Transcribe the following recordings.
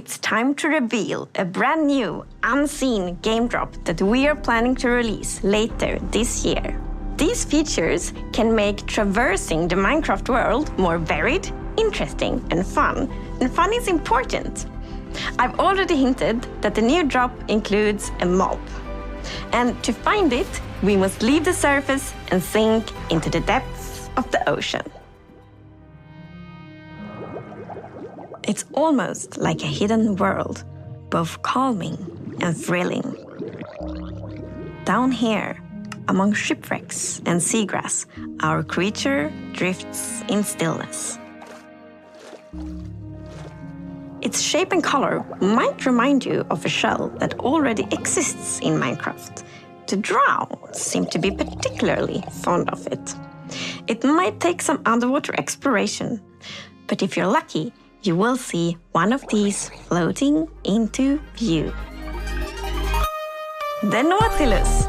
it's time to reveal a brand new, unseen game drop that we are planning to release later this year. These features can make traversing the Minecraft world more varied, interesting, and fun. And fun is important. I've already hinted that the new drop includes a mob. And to find it, we must leave the surface and sink into the depths of the ocean. It's almost like a hidden world, both calming and thrilling. Down here, among shipwrecks and seagrass, our creature drifts in stillness. Its shape and color might remind you of a shell that already exists in Minecraft. The drow seem to be particularly fond of it. It might take some underwater exploration, but if you're lucky, you will see one of these floating into view. The Nautilus.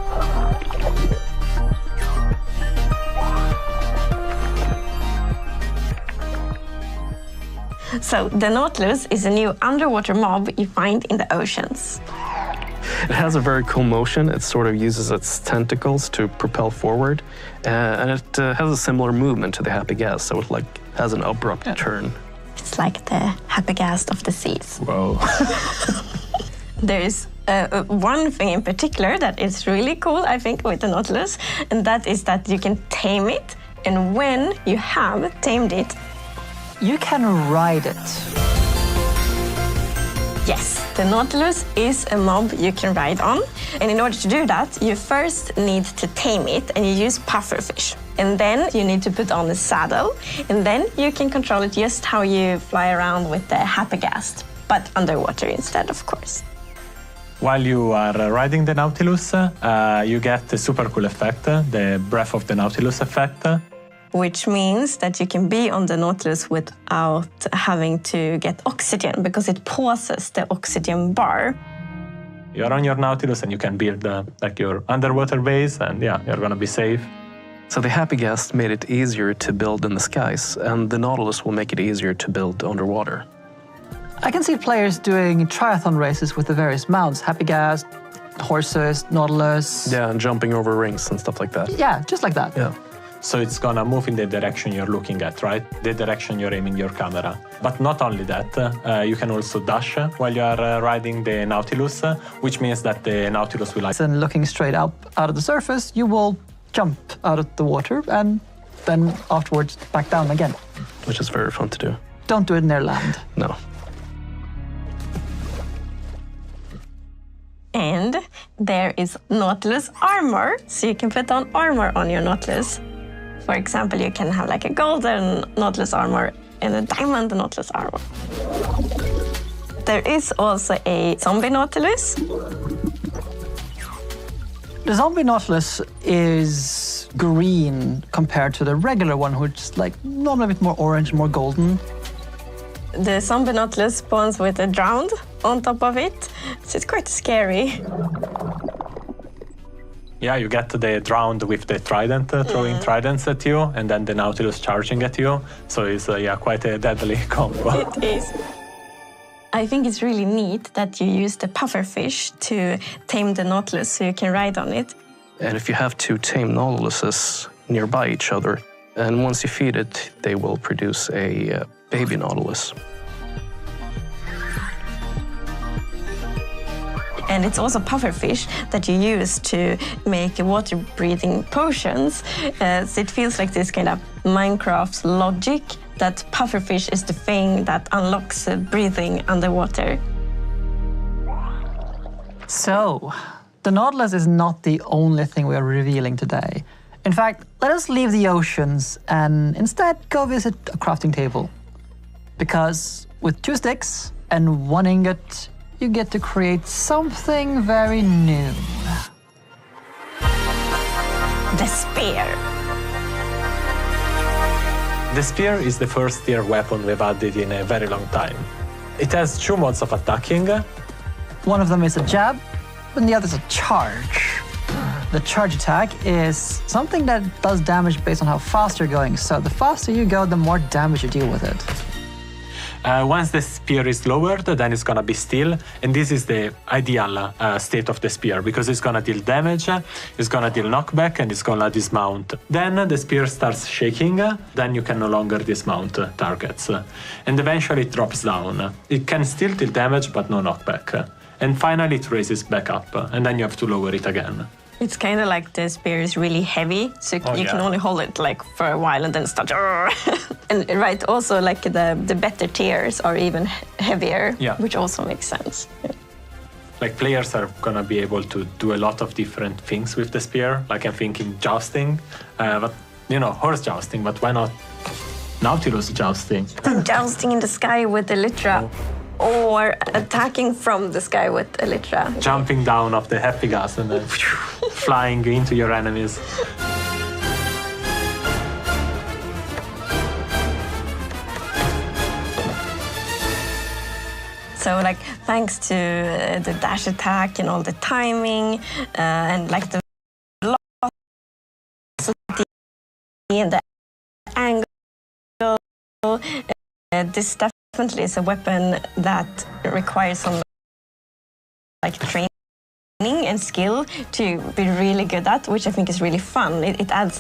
So, the Nautilus is a new underwater mob you find in the oceans. It has a very cool motion. It sort of uses its tentacles to propel forward, and it has a similar movement to the Happy Gas, so it has an abrupt turn. It's like the Happy Gas of the seas. Whoa. There's one thing in particular that is really cool, I think, with the Nautilus, and that is that you can tame it, and when you have tamed it, you can ride it. Yes, the Nautilus is a mob you can ride on. And in order to do that, you first need to tame it and you use pufferfish. And then you need to put on a saddle. And then you can control it just how you fly around with the Happy Gas, but underwater instead, of course. While you are riding the Nautilus, you get the super cool effect, the Breath of the Nautilus effect. Which means that you can be on the Nautilus without having to get oxygen, because it pauses the oxygen bar. You're on your Nautilus and you can build your underwater base, and yeah, you're gonna be safe. So the Happy Gas made it easier to build in the skies, and the Nautilus will make it easier to build underwater. I can see players doing triathlon races with the various mounts, Happy Gas, horses, Nautilus. Yeah, and jumping over rings and stuff like that. Yeah, just like that. Yeah. So it's gonna move in the direction you're looking at, right? The direction you're aiming your camera. But not only that, you can also dash while you are riding the Nautilus, which means that the Nautilus will... And looking straight up out of the surface, you will jump out of the water and then afterwards back down again. Which is very fun to do. Don't do it near land. No. And there is Nautilus armor, so you can put on armor on your Nautilus. For example, you can have like a golden Nautilus armor and a diamond Nautilus armor. There is also a zombie Nautilus. The zombie Nautilus is green compared to the regular one, which is like normally a bit more orange, more golden. The zombie Nautilus spawns with a drowned on top of it, so it's quite scary. Yeah, you get the drowned with the trident, throwing tridents at you, and then the Nautilus charging at you. So it's quite a deadly combo. It is. I think it's really neat that you use the pufferfish to tame the Nautilus so you can ride on it. And if you have two tame Nautiluses nearby each other, and once you feed it, they will produce a baby Nautilus. And it's also pufferfish that you use to make water-breathing potions. So it feels like this kind of Minecraft logic that pufferfish is the thing that unlocks breathing underwater. So, the Nautilus is not the only thing we are revealing today. In fact, let us leave the oceans and instead go visit a crafting table. Because with 2 sticks and 1 ingot, you get to create something very new. The spear. The spear is the first tier weapon we've added in a very long time. It has 2 modes of attacking. One of them is a jab, and the other is a charge. The charge attack is something that does damage based on how fast you're going, so the faster you go, the more damage you deal with it. Once the spear is lowered, then it's gonna be still, and this is the ideal state of the spear because it's gonna deal damage, it's gonna deal knockback, and it's gonna dismount. Then the spear starts shaking, then you can no longer dismount targets, and eventually it drops down. It can still deal damage, but no knockback. And finally it raises back up, and then you have to lower it again. It's kind of like the spear is really heavy, so you can only hold it like for a while and then start. And right, also like the better tiers are even heavier, which also makes sense. Yeah. Like players are gonna be able to do a lot of different things with the spear. Like I'm thinking jousting, but you know, horse jousting. But why not Nautilus jousting? Jousting in the sky with Elytra. Or attacking from the sky with Elytra. Jumping down off the happy gas and then flying into your enemies. So like thanks to the dash attack and all the timing and like the velocity and the angle, this definitely is a weapon that requires some like training and skill to be really good at, which I think is really fun. It adds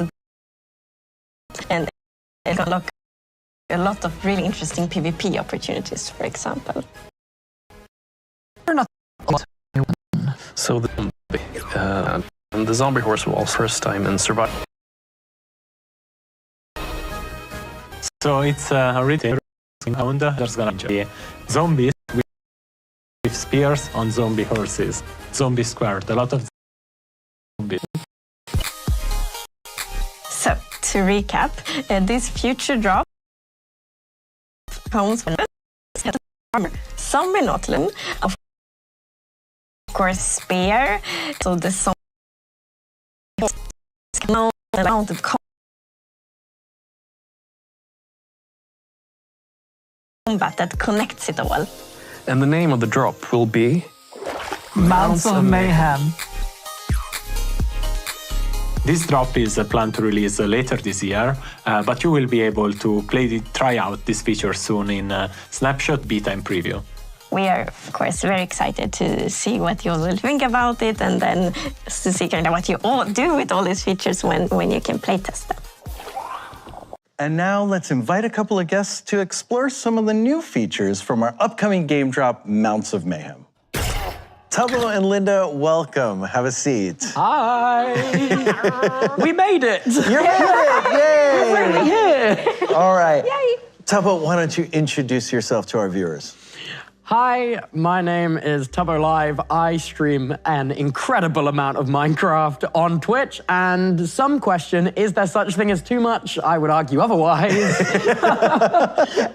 and it can unlock a lot of really interesting PvP opportunities, for example. So the zombie horse was first time in survival. So it's already around. There's gonna be zombies with spears on zombie horses. Zombie squared. A lot of zombies. So to recap, this future drop comes from armor. Zombie Nautilus, of course, spear. So the zombie mounted combat that connects it all. And the name of the drop will be Mounts of Mayhem. This drop is planned to release later this year, but you will be able to try out this feature soon in Snapshot, Beta, and Preview. We are, of course, very excited to see what you will think about it and then to see kind of what you all do with all these features when you can playtest them. And now let's invite a couple of guests to explore some of the new features from our upcoming game drop, Mounts of Mayhem. Tubbo and Linda, welcome. Have a seat. Hi. We made it. You made it. Yay. We're finally here. All right. Yay. Tubbo, why don't you introduce yourself to our viewers? Hi, my name is Tubbo Live. I stream an incredible amount of Minecraft on Twitch, and some question, is there such thing as too much? I would argue otherwise.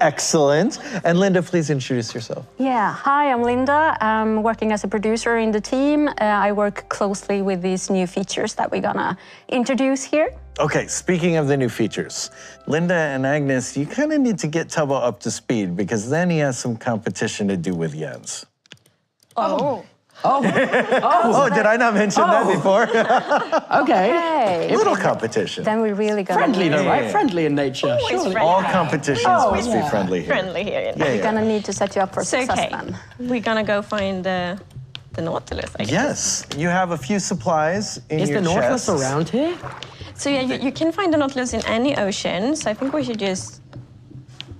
Excellent. And Linda, please introduce yourself. Yeah, hi, I'm Linda. I'm working as a producer in the team. I work closely with these new features that we're gonna introduce here. Okay, speaking of the new features, Linda and Agnes, you kind of need to get Tubbo up to speed because then he has some competition to do with Jens. Oh, did I not mention that before? okay. Hey, Little competition. then we're really gonna Friendly though, right? Yeah. Friendly in nature. Surely. All competitions must be friendly here. Friendly here. Yeah, We're yeah. gonna need to set you up for So, success okay, then. we're gonna go find the Nautilus, I guess. Yes, you have a few supplies in Is your the Nautilus chests. around here? So yeah, you can find the Nautilus in any ocean, so I think we should just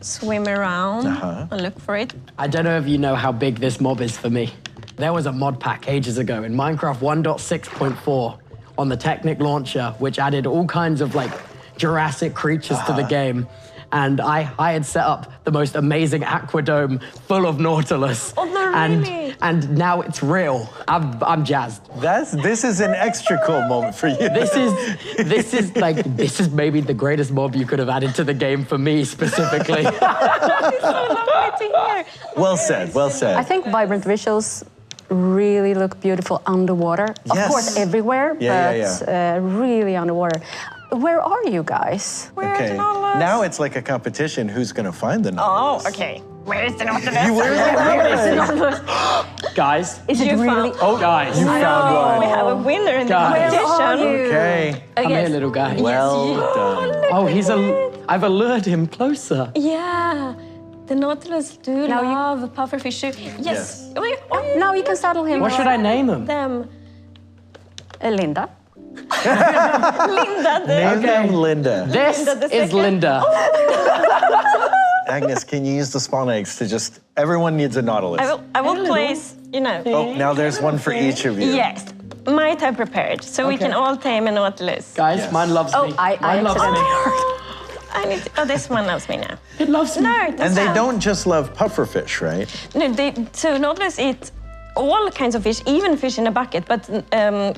swim around and look for it. I don't know if you know how big this mob is for me. There was a mod pack ages ago in Minecraft 1.6.4 on the Technic launcher, which added all kinds of like Jurassic creatures to the game. And I had set up the most amazing aquadome full of Nautilus. Oh, no, really? And now it's real. I'm jazzed. This is an extra cool moment for you. This is maybe the greatest mob you could have added to the game for me specifically. It's so lovely to hear. Well said, well said. I think vibrant visuals really look beautiful underwater. Yes. Of course, everywhere, Yeah, but really underwater. Where are you guys? Where's Okay, the Nautilus? now it's like a competition. Who's gonna find the Nautilus? Oh, okay. Where's the Nautilus? Guys. Is it You really? found- Oh, guys. You found We one. have a winner in the Guys. Where competition. are you? Okay, Come here, little guy. well done. Oh, I've allured him closer. Yeah. The Nautilus do Now you- love pufferfish. Yes. Wait, oh, Now you can saddle him. What should I name him? them. Linda. Linda. Name them Linda. This Linda the is second. Linda. Agnes, can you use the spawn eggs to just... Everyone needs a Nautilus. I will place, you know. Oh, now there's one for each of you. Yes. Might have prepared, so we Okay. can all tame a Nautilus. Guys, Yes. mine loves me. I Mine loves me. I need to, this one loves me now. It loves me. No, it And they doesn't. don't just love pufferfish, right? No, so Nautilus eat all kinds of fish, even fish in a bucket, but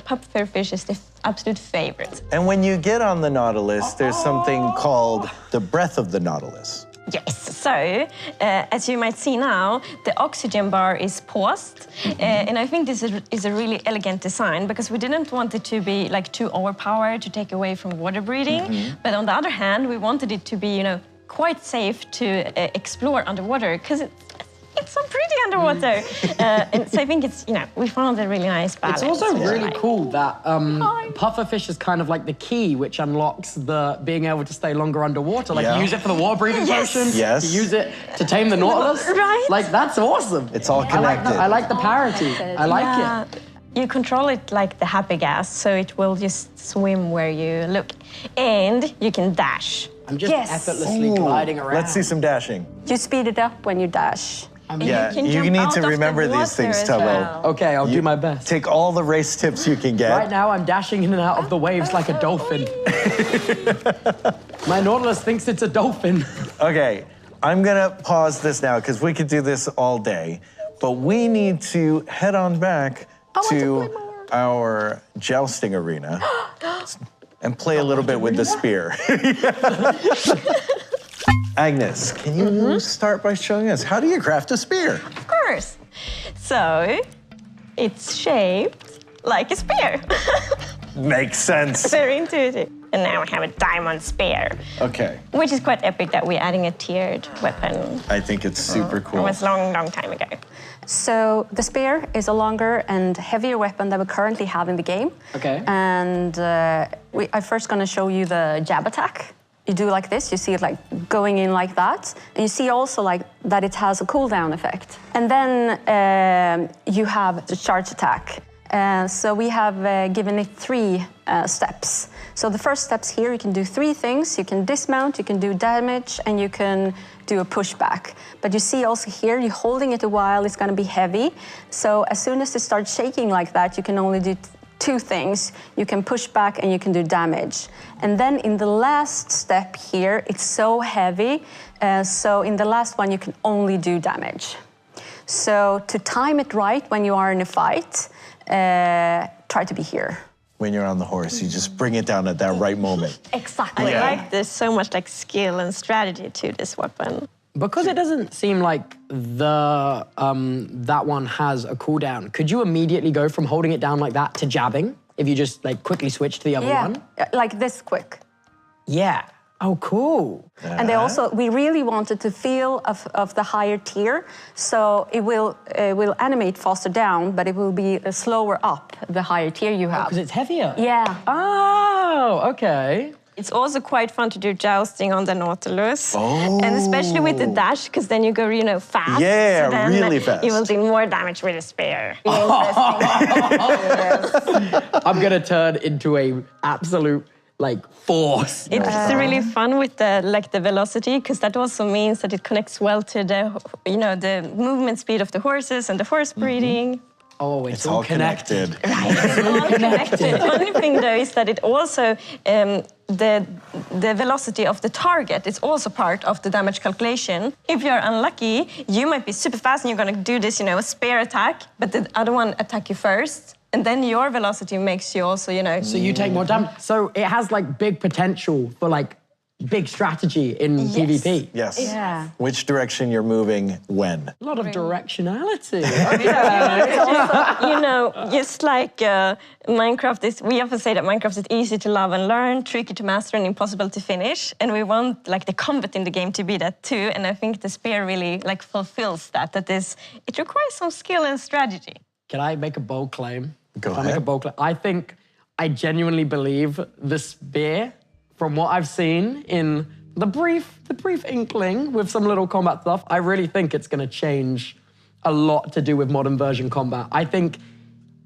pufferfish is the absolute favorite. And when you get on the Nautilus, there's something called the breath of the Nautilus. Yes, so as you might see now, the oxygen bar is paused. And I think this is a really elegant design because we didn't want it to be like too overpowered to take away from water breathing. But on the other hand, we wanted it to be, you know, quite safe to explore underwater because it's so pretty underwater. And so I think it's, you know, we found a really nice balance. It's also which I really like. cool that pufferfish is kind of like the key which unlocks the being able to stay longer underwater. Like Yeah. you use it for the water breathing Yes. potion. Yes. You use it to tame the Nautilus. Right. Like that's awesome. It's all connected. I like the parity. I like Yeah. it. You control it like the happy gas, so it will just swim where you look. And you can dash. I'm just Yes. effortlessly gliding around. Let's see some dashing. You speed it up when you dash. Yeah, can you jump need out to of the remember these water things, as Tubbo. well. Okay, I'll do my best. Take all the race tips you can get. Right now, I'm dashing in and out of the waves like a dolphin. My Nautilus thinks it's a dolphin. Okay, I'm gonna pause this now because we could do this all day, but we need to head on back to our jousting arena and play a little bit with the spear. Agnes, can you start by showing us how do you craft a spear? Of course. So it's shaped like a spear. Makes sense. Very intuitive. And now we have a diamond spear, Okay, which is quite epic that we're adding a tiered weapon. I think it's super It cool. was long, long time ago. So the spear is a longer and heavier weapon that we currently have in the game. Okay. And I'm first going to show you the jab attack. You do like this, you see it like going in like that. And you see also like that it has a cooldown effect. And then you have the charge attack. So we have given it 3 steps. So the first steps here, you can do 3 things. You can dismount, you can do damage, and you can do a pushback. But you see also here, you're holding it a while, it's gonna be heavy. So as soon as it starts shaking like that, you can only do 2 things. You can push back and you can do damage. And then in the last step here, it's so heavy. So in the last one, you can only do damage. So to time it right when you are in a fight, try to be here. When you're on the horse, you just bring it down at that right moment. Exactly. I like there's so much like skill and strategy to this weapon. Because it doesn't seem like the that one has a cooldown, could you immediately go from holding it down like that to jabbing if you just like quickly switch to the other Yeah, one? like this quick. Yeah. Oh, cool. And they also, we really wanted to feel of the higher tier, so it will animate faster down, but it will be slower up the higher tier you have. Because it's heavier. Yeah. Oh, okay. It's also quite fun to do jousting on the Nautilus. And especially with the dash, because then you go, you know, fast. Yeah, so then really fast. You will do more damage with a spear. I'm gonna turn into a absolute like force. It's really fun with the velocity, because that also means that it connects well to the, you know, the movement speed of the horses and the horse breeding. Oh, It's all connected. It's all connected. The only thing though is that it also the velocity of the target is also part of the damage calculation. If you're unlucky, you might be super fast and you're gonna do this, you know, spear attack, but the other one attack you first. And then your velocity makes you also, you know... So you take more damage. So it has like big potential for like big strategy in PvP. Yes. Yeah. Which direction you're moving when? A lot of directionality. You know, just like Minecraft is, we often say that Minecraft is easy to love and learn, tricky to master, and impossible to finish. And we want like the combat in the game to be that too. And I think the spear really like fulfills that. It requires some skill and strategy. Can I make a bold claim? Go Can I make a ahead. bold claim? I think I genuinely believe the spear, from what I've seen in the brief inkling with some little combat stuff. I really think it's going to change a lot to do with modern version combat. I think.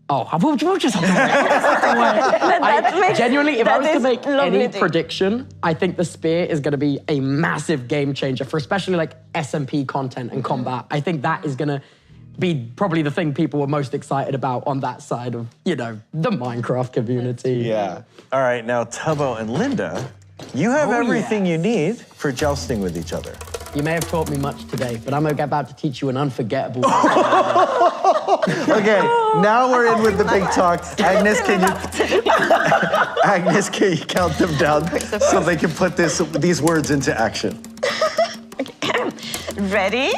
We'll just have to wait. Genuinely, if I was to make any prediction, I think the spear is going to be a massive game changer for especially like SMP content and combat. I think that is going to be probably the thing people were most excited about on that side of, the Minecraft community. Yeah. All right, now Tubbo and Linda, you have everything you need for jousting with each other. You may have taught me much today, but I'm about to teach you an unforgettable. Okay, now we're in with the big talk. Agnes, can you count them down so they can put these words into action? Okay. Ready,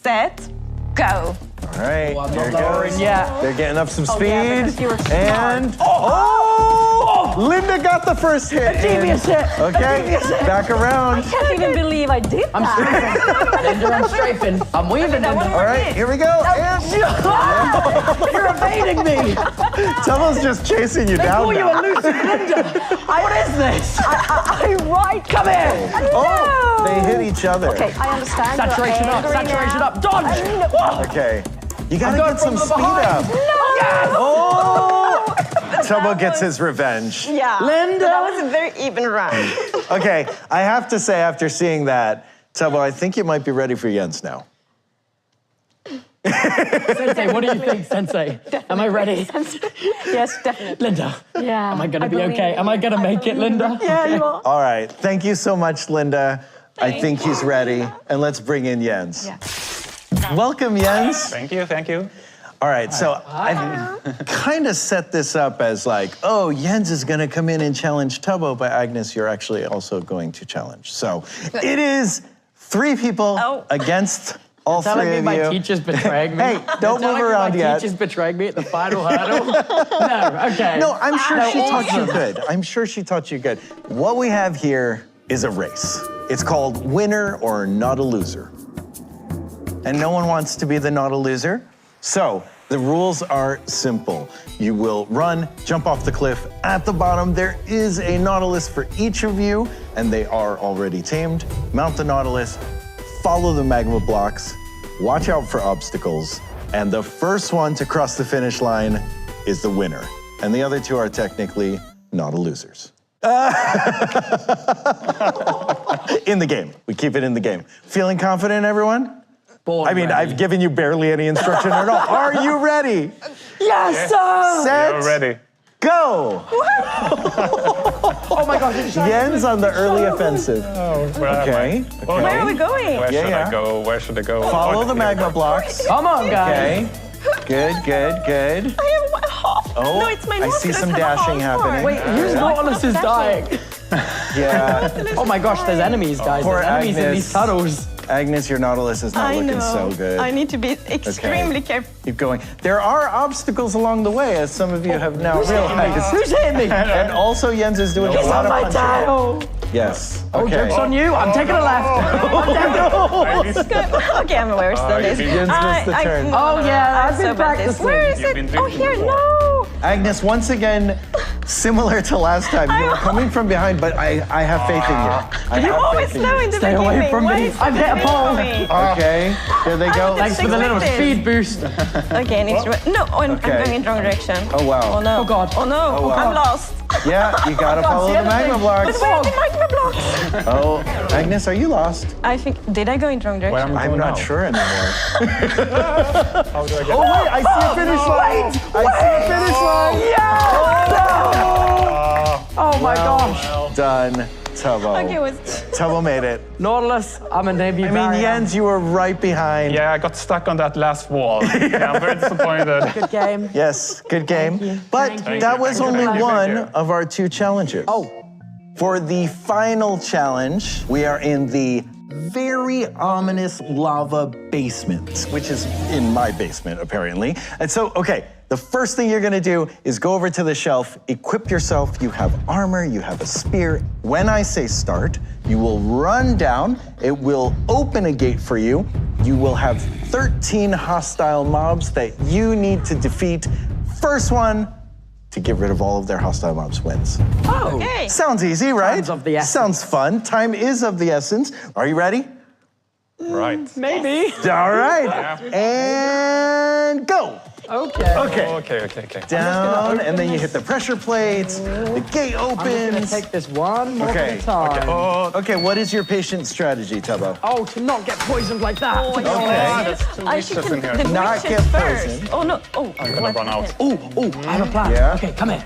set, go. All right, I'm here not it lowering goes. yet. They're getting up some speed. Yeah, because you were smart. And Linda got the first hit. Devious hit. Okay, back around. I can't even believe I did that. I'm strafing. Linda, I'm strafing. I'm weaving, Linda. All right, here we go. And You're evading me. Tubbo's just chasing you down Call you now. elusive Linda. What is this? Come here. Oh, they hit each other. Okay, I understand. Saturation up, saturation up. Dodge. Okay, you gotta get some speed up. Yes. Oh! Tubbo gets his revenge. Yeah. Linda. That was a very even round. Okay, I have to say, after seeing that, Tubbo, I think you might be ready for Jens now. Sensei, what do you think, Sensei? Am I ready? Yes, definitely. Linda. Yeah. Am I gonna be okay? Am I gonna make it, Linda? Yeah, you are. All right, thank you so much, Linda. I think he's ready. And let's bring in Jens. Yeah. Welcome, Jens. Thank you, thank you. All right, so I've kind of set this up as like, oh, Jens is gonna come in and challenge Tubbo, but Agnes, you're actually also going to challenge. So it is 3 people against all 3 of My you. teacher's betraying me. Hey, don't move around yet. My teacher's betraying me at the final hurdle. No, okay. No, I'm sure she taught you good. I'm sure she taught you good. What we have here is a race. It's called winner or not a loser. And no one wants to be the not a loser. So the rules are simple. You will run, jump off the cliff. At the bottom, there is a Nautilus for each of you, and they are already tamed. Mount the Nautilus, follow the magma blocks, watch out for obstacles, and the first one to cross the finish line is the winner. And the other 2 are technically not a losers. In the game. We keep it in the game. Feeling confident, everyone? I mean, I've given you barely any instruction at all. Are you ready? Yes, sir! Set, You're ready. go! Oh my gosh, it's Jens on the early offensive. Okay. Where are we going? Where should Yeah. I go? Where should I go? Follow the magma blocks. Come on, guys. Okay. Good, good, good. I have half. Oh, no, it's my I see Nautilus some have a dashing half part. happening. Wait, whose Nautilus is dying? Yeah. Oh my gosh, there's enemies, guys. Poor There's enemies in Agnes. these tunnels. Agnes, your Nautilus is not I looking know. so good. I need to be extremely careful. Keep going. There are obstacles along the way, as some of you have now realized. Who's hitting me? And also, Jens is doing a lot of My punching. tail. Yes. Oh, Okay. joke's on you. I'm taking a left. Okay, I'm worse than this. Jens missed the turn. Oh, yeah, I've So been bad this. practicing. Where is You've it? been Oh, drifting here, before. no. Agnes, once again, similar to last time, you were coming from behind, but I have faith in you. You always know in the Stay beginning. away from Why me. is I've hit a it pole. me? Okay, here they go. Thanks Thanks for the little speed boost. Okay, I need to... No, I'm going in the wrong direction. Oh, wow. Oh, no. Oh, God. Oh, no. wow. I'm lost. Yeah, you gotta follow the magma But blocks. where are the magma blocks? Oh, Agnes, are you lost? I think... Did I go in the wrong Where direction? am I I'm going not now? sure anymore. How do I get Oh, wait, I see a finish line. I see a finish line. Oh my gosh. Done, Tubbo. Okay, it was... Tubbo made it. Nautilus, I'm a Navy I mean, barrier. Jens, you were right behind. Yeah, I got stuck on that last wall. Yeah, I'm very disappointed. Good game. Yes, good game. But Thank that you. was Thank only you. one Thank you. of our 2 challenges. Oh. For the final challenge, we are in the very ominous lava basement, which is in my basement, apparently. And so, okay, the first thing you're gonna do is go over to the shelf, equip yourself. You have armor, you have a spear. When I say start, you will run down. It will open a gate for you. You will have 13 hostile mobs that you need to defeat. First one to get rid of all of their hostile mobs wins. Oh, Okay. Sounds easy, right? Time's of the essence. Sounds fun. Time is of the essence. Are you ready? Right. maybe. All right. And go. Okay. Okay. Okay. Down, and then you hit the pressure plates. The gate I'm just gonna opens. take this one more Okay. at a time. Okay, what is your patient strategy, Tubbo? Oh, to not get poisoned like that. Okay. That's too I should witches in here. the Not witches get first. poisoned. Oh no! Oh, I'm gonna what run out. happened? I have a plan. Yeah? Okay, come here.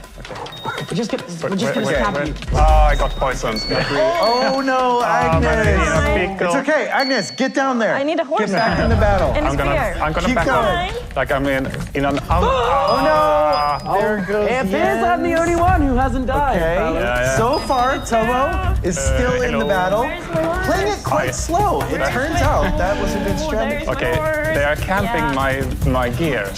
We're just gonna stab you. Oh, I got poisoned. Oh no, Agnes! It's okay, Agnes, get down there. I need a horse Get back in the battle. and a I'm spear. gonna Keep back going. up. Like I'm in an. Oh no! There goes It appears I'm the only one who hasn't died. Okay, Yeah. so far, Tubbo is still in the hello. battle. Where's my horse? Playing it quite slow. It turns out that was a good strategy. Okay, they are camping my gear.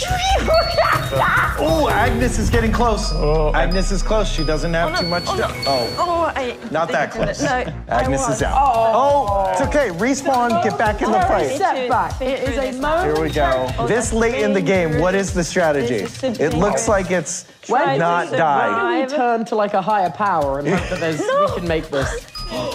Oh, Agnes is getting close. Oh. Agnes is close. She doesn't have too much to. Oh, not that close. No, Agnes is out. Oh, it's okay. Respawn. Get back in the fight. Setback. It is a moment. Here we go. This late in the game, what is the strategy? It looks like it's not die. Why don't we turn to like a higher power and hope that we can make this?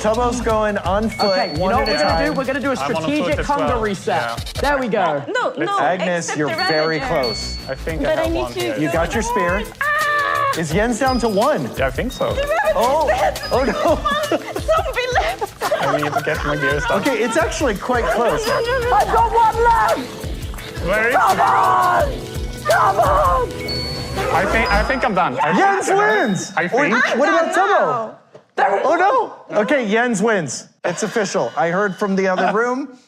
Tubbo's going on foot, Okay, you know one what at we're a gonna time. do? We're gonna do a I'm on foot strategic as hunger well. reset. There we go. No, Agnes, except you're the very Ravager. close. I think But I I have need one to. here. You got your spear. Ah! Is Jens down to 1? Yeah, I think so. Oh no. Zombie left. I need to get my gears down. Okay, it's actually quite close. I've got one left. Where is Come on! Come on! I think I'm done. Jens wins! I think. What about Tubbo? Oh no! Okay, Jens wins. It's official. I heard from the other room.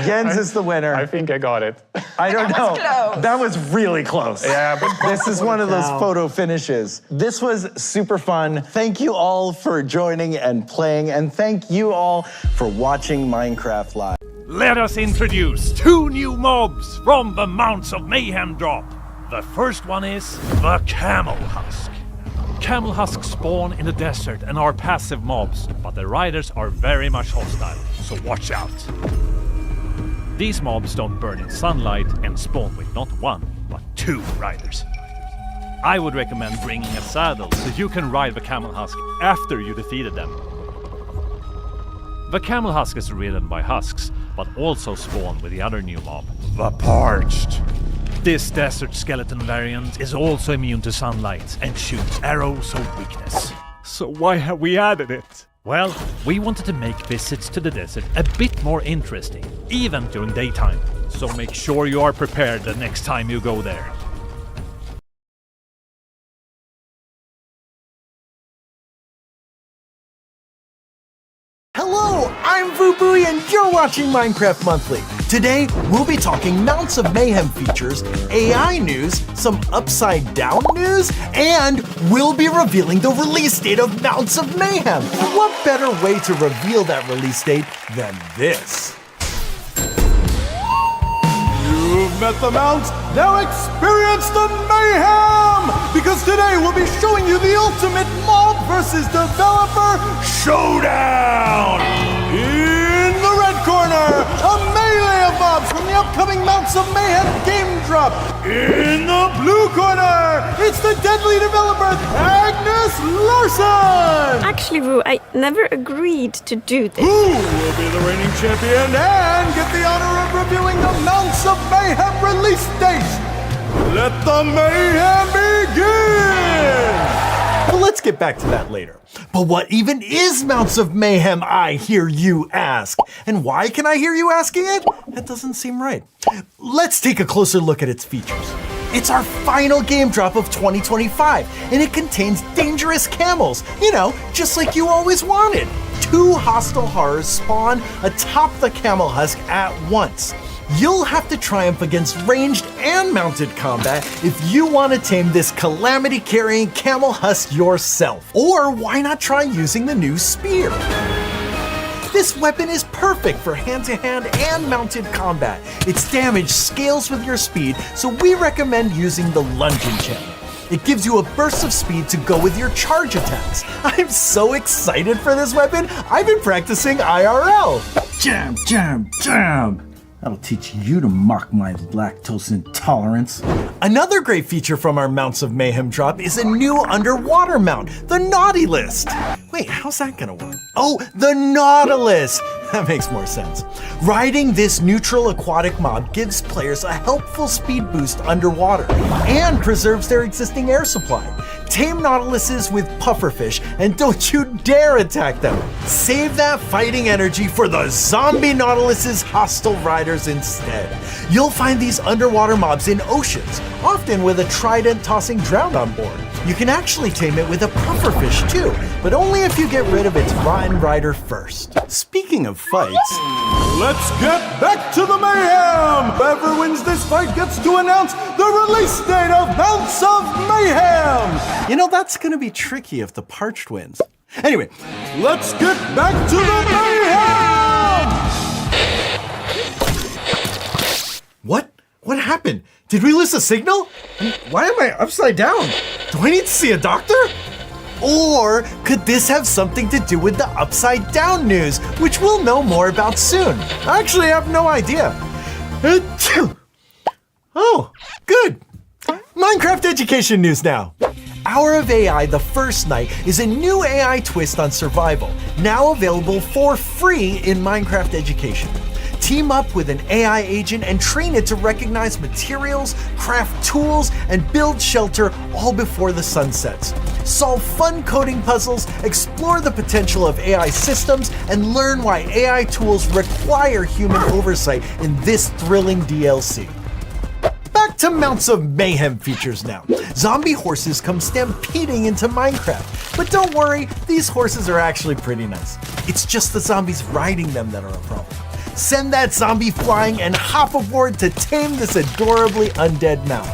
Jens is the I winner. think I got it. I don't know. close. That was really close. Yeah, but This is one of those photo finishes. This was super fun. Thank you all for joining and playing, and thank you all for watching Minecraft Live. Let us introduce 2 new mobs from the Mounts of Mayhem drop. The first one is the Camel Husk. Camel husks spawn in the desert and are passive mobs, but the riders are very much hostile, so watch out. These mobs don't burn in sunlight and spawn with not 1, but 2 riders. I would recommend bringing a saddle so you can ride the Camel Husk after you defeated them. The Camel Husk is ridden by husks, but also spawn with the other new mob, the Parched. This desert skeleton variant is also immune to sunlight and shoots arrows of weakness. So why have we added it? Well, we wanted to make visits to the desert a bit more interesting, even during daytime. So make sure you are prepared the next time you go there. Hello, I'm Vubuy and you're watching Minecraft Monthly. Today, we'll be talking Mounts of Mayhem features, AI news, some upside down news, and we'll be revealing the release date of Mounts of Mayhem. What better way to reveal that release date than this? You've met the Mounts, now experience the Mayhem! Because today we'll be showing you the ultimate mob versus developer showdown! In the red corner, a melee of mobs from the upcoming Mounts of Mayhem game drop. In the blue corner, it's the deadly developer Agnes Larsson! Actually, Vu, I never agreed to do this. Who will be the reigning champion and get the honor of reviewing the Mounts of Mayhem release date? Let the mayhem begin! Well, let's get back to that later. But what even is Mounts of Mayhem, I hear you ask? And why can I hear you asking it? That doesn't seem right. Let's take a closer look at its features. It's our final game drop of 2025, and it contains dangerous camels. You know, just like you always wanted. 2 hostile horrors spawn atop the camel husk at once. You'll have to triumph against ranged and mounted combat if you want to tame this calamity-carrying camel husk yourself. Or why not try using the new spear? This weapon is perfect for hand-to-hand and mounted combat. Its damage scales with your speed, so we recommend using the lunge enchantment. It gives you a burst of speed to go with your charge attacks. I'm so excited for this weapon, I've been practicing IRL. Jam, jam, jam. That'll teach you to mock my lactose intolerance. Another great feature from our Mounts of Mayhem drop is a new underwater mount, the Naughty List. Wait, how's that gonna work? Oh, the Nautilus! That makes more sense. Riding this neutral aquatic mob gives players a helpful speed boost underwater and preserves their existing air supply. Tame Nautiluses with pufferfish and don't you dare attack them. Save that fighting energy for the zombie Nautilus's hostile riders instead. You'll find these underwater mobs in oceans, often with a trident tossing drown on board. You can actually tame it with a pufferfish too, but only if you get rid of its rotten rider first. Speaking of fights, Let's get back to the mayhem! Whoever wins this fight gets to announce the release date of Mounts of Mayhem! you know that's gonna be tricky if the Parched wins. Anyway, Let's get back to the mayhem! what happened? Did we lose a signal? Why am I upside down? Do I need to see a doctor? Or could this have something to do with the upside down news, which we'll know more about soon? Actually, I have no idea. Oh, good. Minecraft education news now. Hour of AI The First Night is a new AI twist on survival, now available for free in Minecraft Education. Team up with an AI agent and train it to recognize materials, craft tools, and build shelter all before the sun sets. Solve fun coding puzzles, explore the potential of AI systems, and learn why AI tools require human oversight in this thrilling DLC. Back to Mounts of Mayhem features now. Zombie horses come stampeding into Minecraft. But don't worry, these horses are actually pretty nice. It's just the zombies riding them that are a problem. Send that zombie flying and hop aboard to tame this adorably undead mount.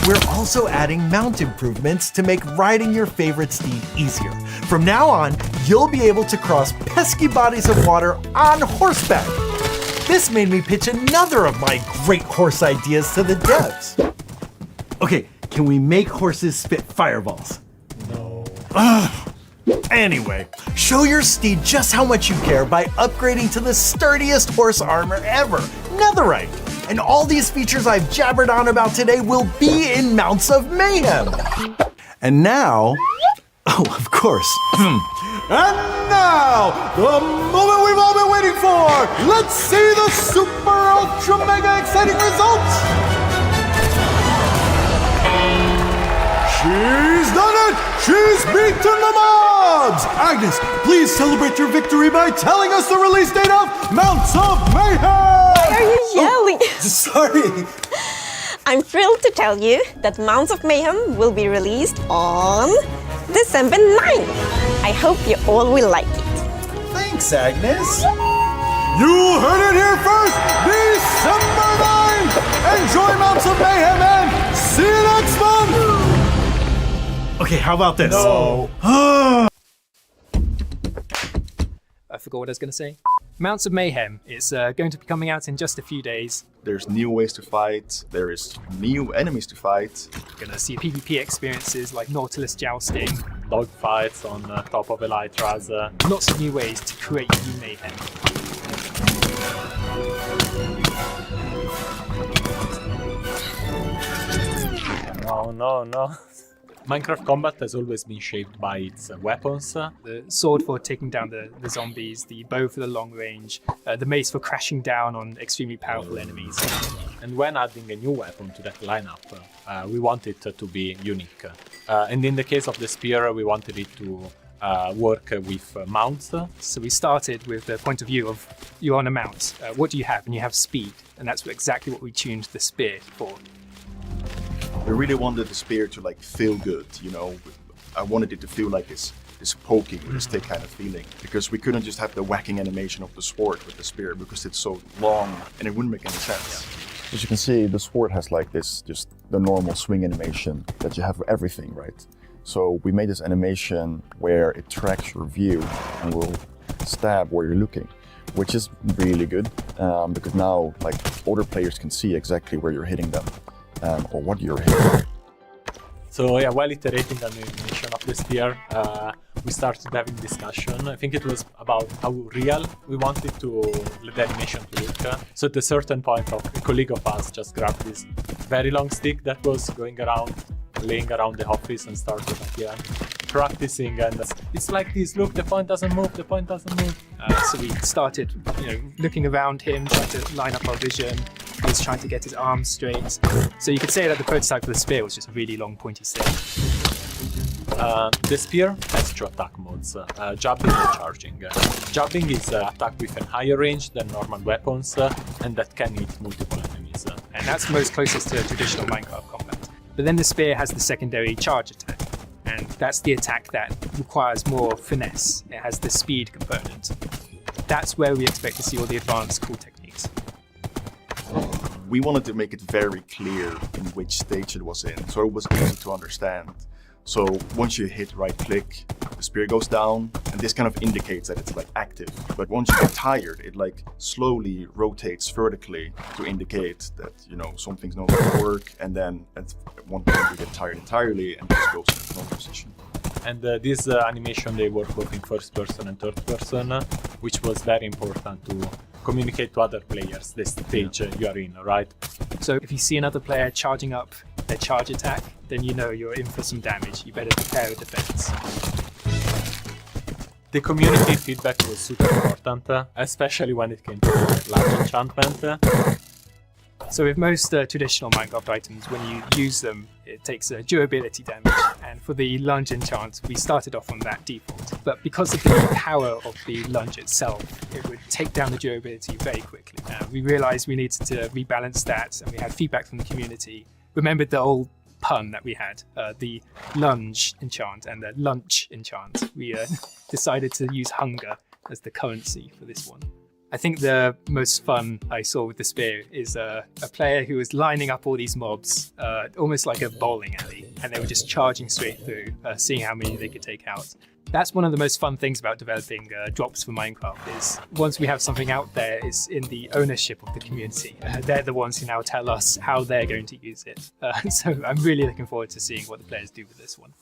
We're also adding mount improvements to make riding your favorite steed easier. From now on, you'll be able to cross pesky bodies of water on horseback. This made me pitch another of my great horse ideas to the devs. Okay, can we make horses spit fireballs? No. Anyway, show your steed just how much you care by upgrading to the sturdiest horse armor ever, Netherite. And all these features I've jabbered on about today will be in Mounts of Mayhem. And now, oh, of course. And now, the moment we've all been waiting for! Let's see the super ultra mega exciting results! She's done it! She's beaten the mobs! Agnes, please celebrate your victory by telling us the release date of Mounts of Mayhem! Why are you yelling? Sorry. I'm thrilled to tell you that Mounts of Mayhem will be released on December 9th. I hope you all will like it. Thanks, Agnes. You heard it here first! December 9th! Enjoy Mounts of Mayhem and see you next month! Okay, how about this? No. I forgot what I was going to say. Mounts of Mayhem is going to be coming out in just a few days. There's new ways to fight, there is new enemies to fight. You're going to see PvP experiences like Nautilus jousting. Dog fights on top of Elytras. Lots of new ways to create new mayhem. No. Minecraft combat has always been shaped by its weapons. The sword for taking down the zombies, the bow for the long range, the mace for crashing down on extremely powerful enemies. And when adding a new weapon to that lineup, we want it to be unique. And in the case of the spear, we wanted it to work with mounts. So we started with the point of view of you're on a mount. What do you have? And you have speed. And that's exactly what we tuned the spear for. I really wanted the spear to like feel good, you know. I wanted it to feel like this poking, this thick kind of feeling, because we couldn't just have the whacking animation of the sword with the spear because it's so long and it wouldn't make any sense. As you can see, the sword has like this, just the normal swing animation that you have for everything, right? So we made this animation where it tracks your view and will stab where you're looking, which is really good because now like other players can see exactly where you're hitting them. Or what you're hitting. So yeah, while iterating on the animation of the spear, we started having discussion. I think it was about how real we wanted the animation to look. So at a certain point, a colleague of us just grabbed this very long stick that was going around, laying around the office, and started practicing. And it's like this, look, the point doesn't move, the point doesn't move. So we started, looking around him, trying to line up our vision. He was trying to get his arms straight. So you could say that the prototype for the spear was just a really long, pointy stick. The spear has 2 attack modes, jabbing and charging. Jabbing is an attack with a higher range than normal weapons, and that can hit multiple enemies. And that's most closest to traditional Minecraft combat. But then the spear has the secondary charge attack, and that's the attack that requires more finesse. It has the speed component. That's where we expect to see all the advanced cool techniques. We wanted to make it very clear in which stage it was in, so it was easy to understand. So once you hit right click, the spear goes down, and this kind of indicates that it's like active. But once you get tired, it like slowly rotates vertically to indicate that, something's not going to work. And then at one point you get tired entirely and just goes into normal position. And this animation, they work both in first person and third person, which was very important to communicate to other players the stage you are in, right? So if you see another player charging up their charge attack, then you know you're in for some damage. You better prepare a defense. The community feedback was super important, especially when it came to large enchantment. So with most traditional Minecraft items, when you use them, it takes durability damage. And for the lunge enchant, we started off on that default. But because of the power of the lunge itself, it would take down the durability very quickly. We realized we needed to rebalance that, and we had feedback from the community. Remembered the old pun that we had, the lunge enchant and the lunch enchant. We decided to use hunger as the currency for this one. I think the most fun I saw with the spear is a player who was lining up all these mobs, almost like a bowling alley, and they were just charging straight through, seeing how many they could take out. That's one of the most fun things about developing drops for Minecraft, is once we have something out there, it's in the ownership of the community. They're the ones who now tell us how they're going to use it. So I'm really looking forward to seeing what the players do with this one.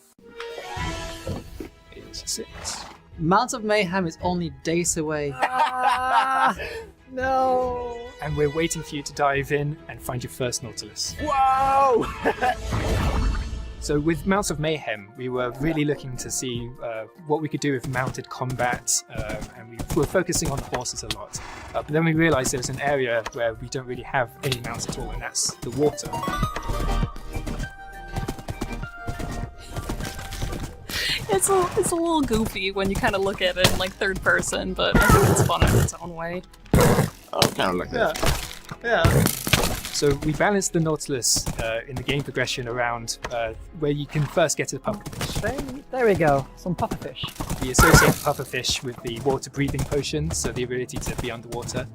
Here's 6. Mounts of Mayhem is only days away. No! And we're waiting for you to dive in and find your first Nautilus. Whoa! So with Mounts of Mayhem, we were really looking to see what we could do with mounted combat, and we were focusing on the horses a lot. But then we realized there was an area where we don't really have any mounts at all, and that's the water. It's a little goofy when you kind of look at it in like third person, but I think it's fun in its own way. Oh, kind of like that. Yeah. So we balanced the Nautilus in the game progression around where you can first get to the pufferfish. There we go, some pufferfish. We associate the pufferfish with the water breathing potion, so the ability to be underwater,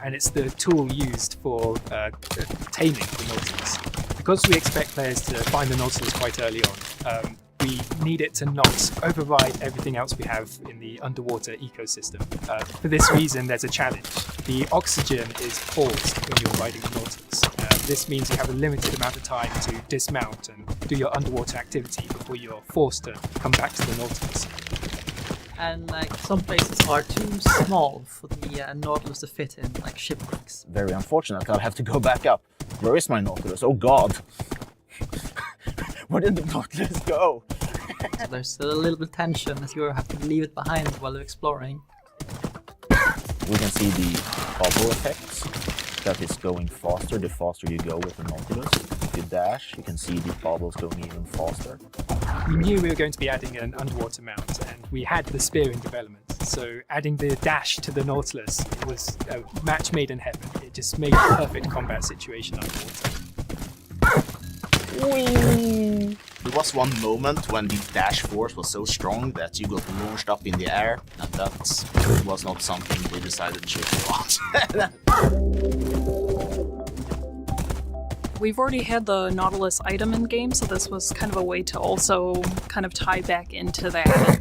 and it's the tool used for taming the Nautilus. Because we expect players to find the Nautilus quite early on, we need it to not override everything else we have in the underwater ecosystem. For this reason, there's a challenge. The oxygen is paused when you're riding the Nautilus. This means you have a limited amount of time to dismount and do your underwater activity before you're forced to come back to the Nautilus. And some places are too small for the Nautilus to fit in, like shipwrecks. Very unfortunate. I'll have to go back up. Where is my Nautilus? Oh God! Where did the Nautilus go? So there's a little bit of tension as you have to leave it behind while you're exploring. We can see the bubble effects. That is going faster the faster you go with the Nautilus. If you dash, you can see the bubbles going even faster. We knew we were going to be adding an underwater mount, and we had the spear in development. So adding the dash to the Nautilus was a match made in heaven. It just made a perfect combat situation underwater. Whee! There was one moment when the dash force was so strong that you got launched up in the air, and that was not something we decided to want. We've already had the Nautilus item in game, so this was kind of a way to also kind of tie back into that.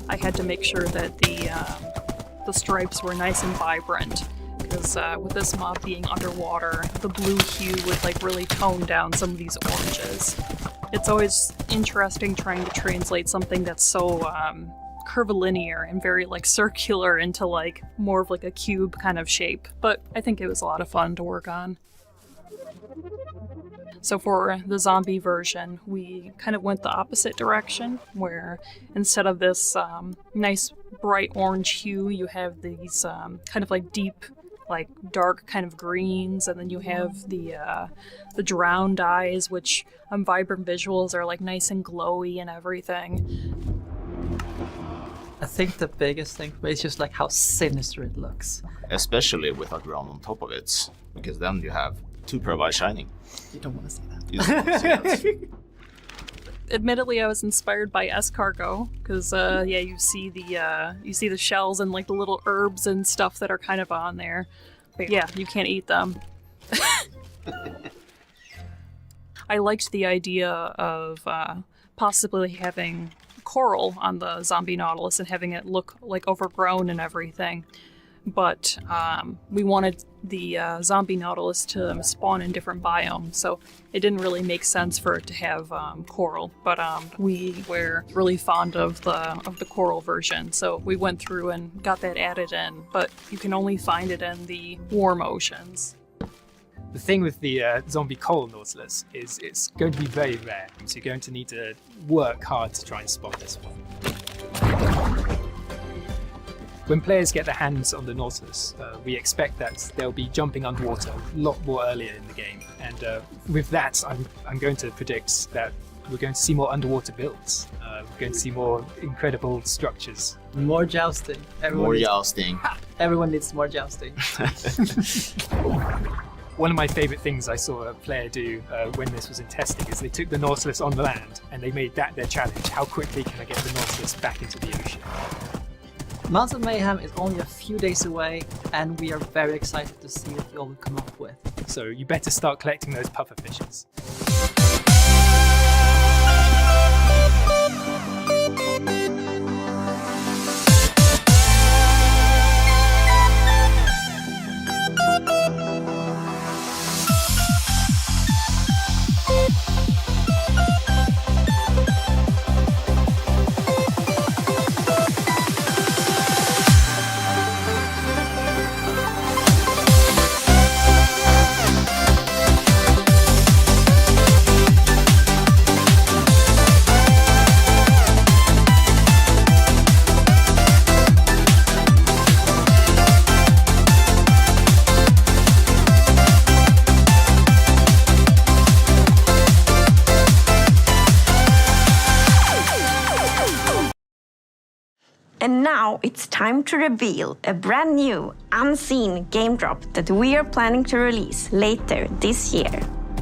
I had to make sure that the stripes were nice and vibrant, because with this mob being underwater, the blue hue would like really tone down some of these oranges. It's always interesting trying to translate something that's so curvilinear and very like circular into like more of like a cube kind of shape. But I think it was a lot of fun to work on. So for the zombie version, we kind of went the opposite direction, where instead of this nice bright orange hue, you have these kind of like deep, like dark kind of greens, and then you have the drowned eyes, which vibrant visuals are like nice and glowy and everything. I think the biggest thing for me is just like how sinister it looks. Especially with a ground on top of it, because then you have 2 pair of eyes shining. You don't want to see that. You don't want to see that. Admittedly, I was inspired by Escargot because, you see the shells and like the little herbs and stuff that are kind of on there. But yeah, you can't eat them. I liked the idea of possibly having coral on the zombie Nautilus and having it look like overgrown and everything. But we wanted the zombie Nautilus to spawn in different biomes, so it didn't really make sense for it to have coral. But we were really fond of the coral version, so we went through and got that added in. But you can only find it in the warm oceans. The thing with the zombie coral Nautilus is it's going to be very rare, so you're going to need to work hard to try and spot this one. When players get their hands on the Nautilus, we expect that they'll be jumping underwater a lot more earlier in the game. And with that, I'm going to predict that we're going to see more underwater builds. We're going to see more incredible structures. More jousting. Everyone needs more jousting. One of my favorite things I saw a player do when this was in testing is they took the Nautilus on the land and they made that their challenge. How quickly can I get the Nautilus back into the ocean? Months of Mayhem is only a few days away, and we are very excited to see what you all will come up with. So you better start collecting those pufferfishes. And now it's time to reveal a brand new, unseen game drop that we are planning to release later this year.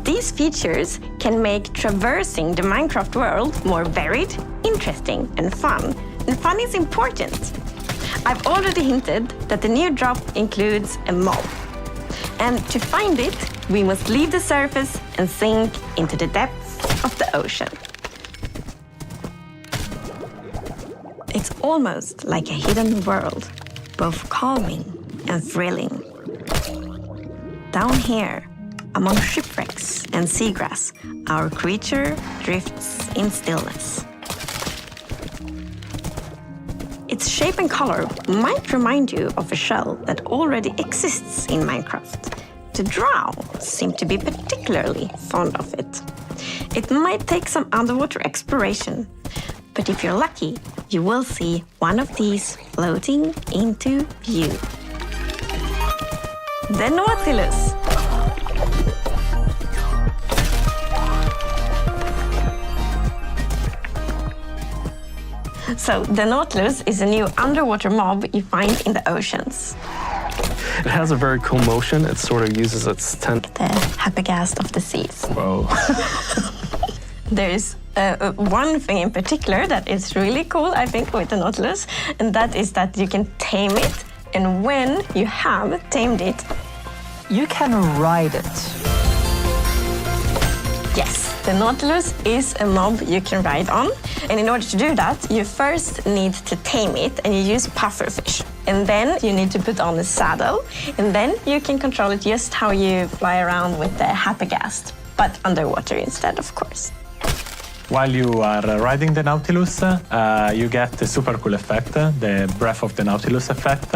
These features can make traversing the Minecraft world more varied, interesting, and fun. And fun is important. I've already hinted that the new drop includes a mob. And to find it, we must leave the surface and sink into the depths of the ocean. It's almost like a hidden world, both calming and thrilling. Down here, among shipwrecks and seagrass, our creature drifts in stillness. Its shape and color might remind you of a shell that already exists in Minecraft. The drow seem to be particularly fond of it. It might take some underwater exploration, but if you're lucky, you will see one of these floating into view. The Nautilus. So, the Nautilus is a new underwater mob you find in the oceans. It has a very cool motion. It sort of uses its The happy-gast of the seas. Whoa. There's one thing in particular that is really cool, I think, with the Nautilus, and that is that you can tame it, and when you have tamed it, you can ride it. Yes, the Nautilus is a mob you can ride on, and in order to do that, you first need to tame it, and you use pufferfish. And then you need to put on a saddle, and then you can control it just how you fly around with the happy-gast, but underwater instead, of course. While you are riding the Nautilus, you get the super cool effect, the Breath of the Nautilus effect.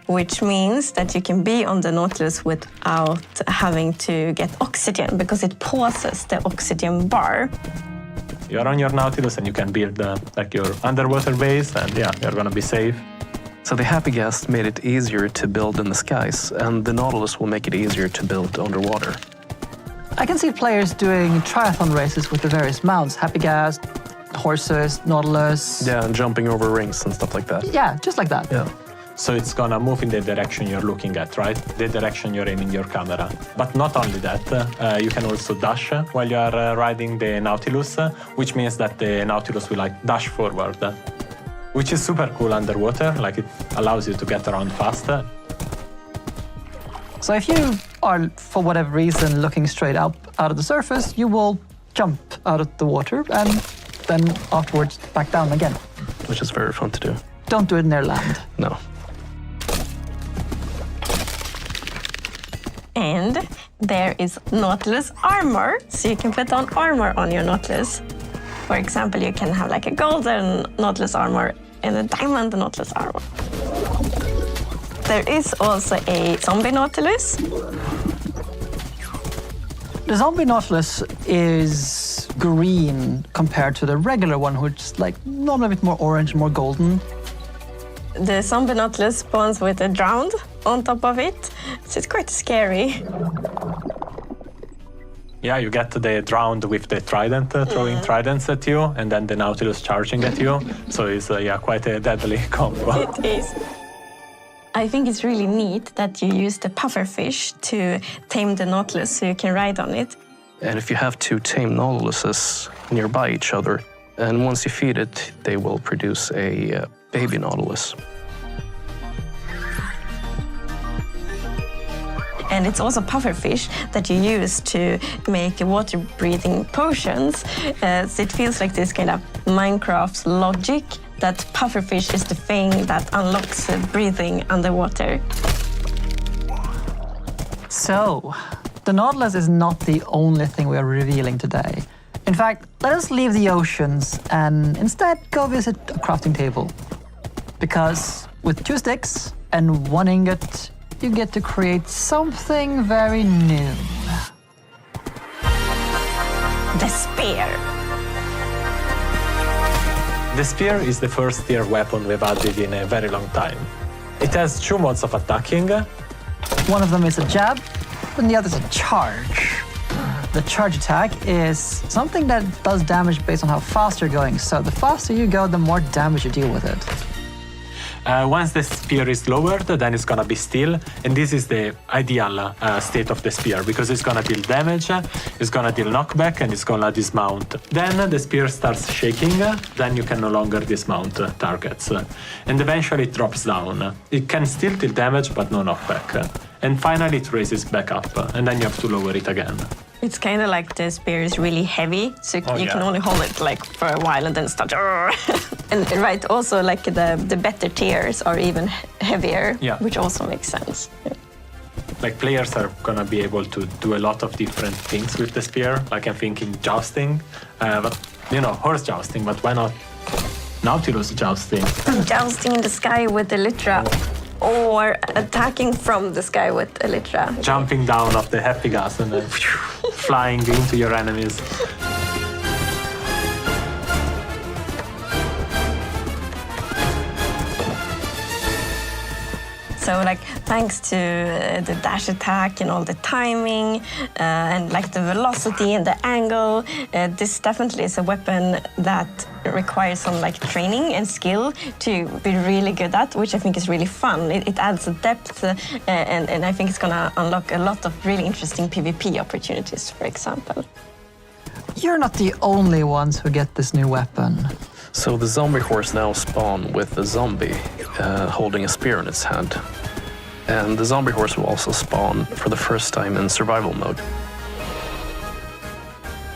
Which means that you can be on the Nautilus without having to get oxygen, because it pauses the oxygen bar. You're on your Nautilus and you can build like your underwater base, and yeah, you're gonna be safe. So the Happy Guest made it easier to build in the skies, and the Nautilus will make it easier to build underwater. I can see players doing triathlon races with the various mounts, Happy Guest, horses, Nautilus. Yeah, and jumping over rings and stuff like that. Yeah, just like that. Yeah. So it's gonna move in the direction you're looking at, right? The direction you're aiming your camera. But not only that, you can also dash while you are riding the Nautilus, which means that the Nautilus will like dash forward, which is super cool underwater. Like it allows you to get around faster. So if you are, for whatever reason, looking straight up out of the surface, you will jump out of the water and then afterwards back down again. Which is very fun to do. Don't do it near land. No. And there is Nautilus armor, so you can put on armor on your Nautilus. For example, you can have like a golden Nautilus armor and a diamond Nautilus armor. There is also a zombie Nautilus. The zombie Nautilus is green compared to the regular one, which is like normally a bit more orange, more golden. The zombie Nautilus spawns with a drowned on top of it, so it's quite scary. Yeah, you get the drowned with the trident, throwing tridents at you, and then the Nautilus charging at you. So it's yeah, quite a deadly combo. It is. I think it's really neat that you use the pufferfish to tame the Nautilus so you can ride on it. And if you have two tame Nautiluses nearby each other, and once you feed it, they will produce a baby Nautilus. And it's also pufferfish that you use to make water-breathing potions. So it feels like this kind of Minecraft logic that pufferfish is the thing that unlocks breathing underwater. So, the Nautilus is not the only thing we are revealing today. In fact, let us leave the oceans and instead go visit a crafting table. Because with 2 sticks and 1 ingot, you get to create something very new. The spear. The spear is the first tier weapon we've added in a very long time. It has 2 modes of attacking. One of them is a jab, and the other is a charge. The charge attack is something that does damage based on how fast you're going. So the faster you go, the more damage you deal with it. Once the spear is lowered, then it's gonna be still, and this is the ideal state of the spear, because it's gonna deal damage, it's gonna deal knockback, and it's gonna dismount. Then the spear starts shaking, then you can no longer dismount targets, and eventually it drops down. It can still deal damage, but no knockback. And finally it raises back up, and then you have to lower it again. It's kind of like the spear is really heavy, so you can only hold it like for a while and then start. And right, also like the better tiers are even heavier, which also makes sense. Yeah. Like players are gonna be able to do a lot of different things with the spear. Like I'm thinking jousting, but you know, horse jousting, but why not Nautilus jousting? Jousting in the sky with Elytra. Or attacking from the sky with Elytra. Jumping down off the Happy Gas and then flying into your enemies. So like thanks to the dash attack and all the timing and like the velocity and the angle, this definitely is a weapon that requires some like training and skill to be really good at, which I think is really fun. It adds a depth and I think it's gonna unlock a lot of really interesting PvP opportunities, for example. You're not the only ones who get this new weapon. So the zombie horse now spawn with a zombie holding a spear in its hand. And the zombie horse will also spawn for the first time in survival mode.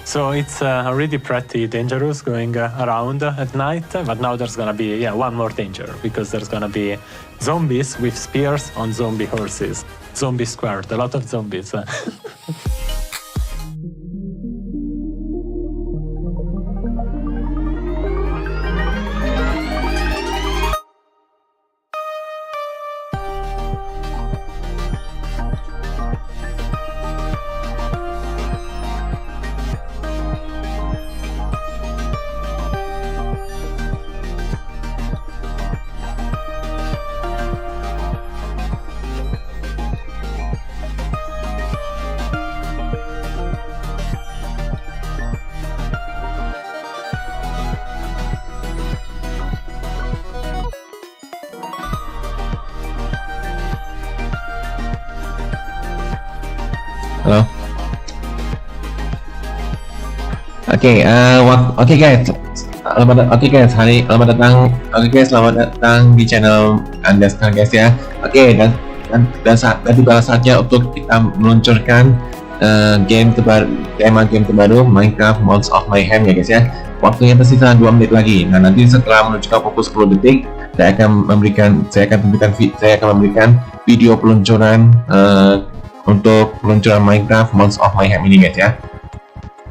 So it's already pretty dangerous going around at night, but now there's gonna be one more danger, because there's gonna be zombies with spears on zombie horses. Zombie squared, a lot of zombies. Oke guys, selamat datang di channel Anda sekarang guys ya. Dan tiba saatnya untuk kita meluncurkan game terbaru Minecraft Months of Mayhem ya guys ya. Waktunya tersisa 2 menit lagi. Nah, nanti setelah menunjukkan pukul 10 detik, saya akan memberikan video peluncuran untuk peluncuran Minecraft Months of Mayhem ini guys ya.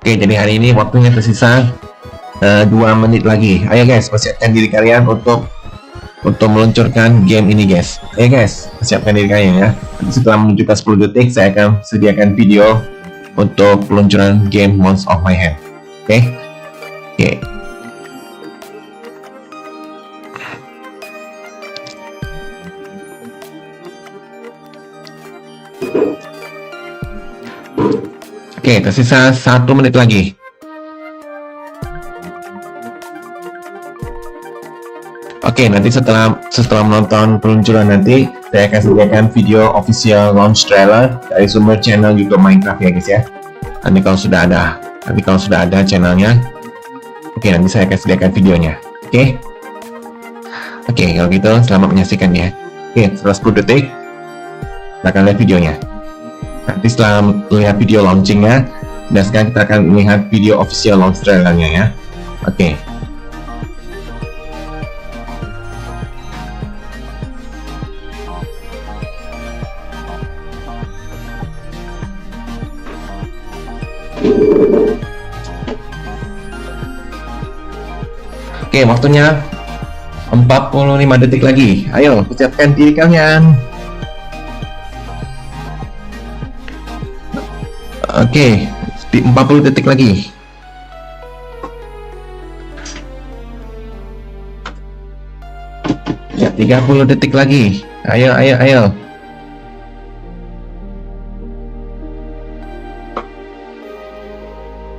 Jadi hari ini waktunya tersisa 2 menit lagi. Ayo guys, persiapkan diri kalian untuk meluncurkan game ini guys. Ayo guys, persiapkan diri kalian ya. Nanti setelah menunjukkan 10 detik, saya akan sediakan video untuk peluncuran game Months of Mayhem. Oke. Tersisa 1 menit lagi. Nanti setelah menonton peluncuran nanti, saya akan sediakan video official launch trailer dari sumber channel YouTube Minecraft ya guys ya. Nanti kalau sudah ada channelnya, nanti saya akan sediakan videonya. Kalau gitu selamat menyaksikan ya. Setelah 10 detik, kita akan lihat videonya. Nanti setelah melihat video launchingnya, dan sekarang kita akan melihat video official launch trailernya ya. Waktunya 45 detik lagi. Ayo, persiapkan diri kalian. 40 detik lagi. Ya, 30 detik lagi. Ayo.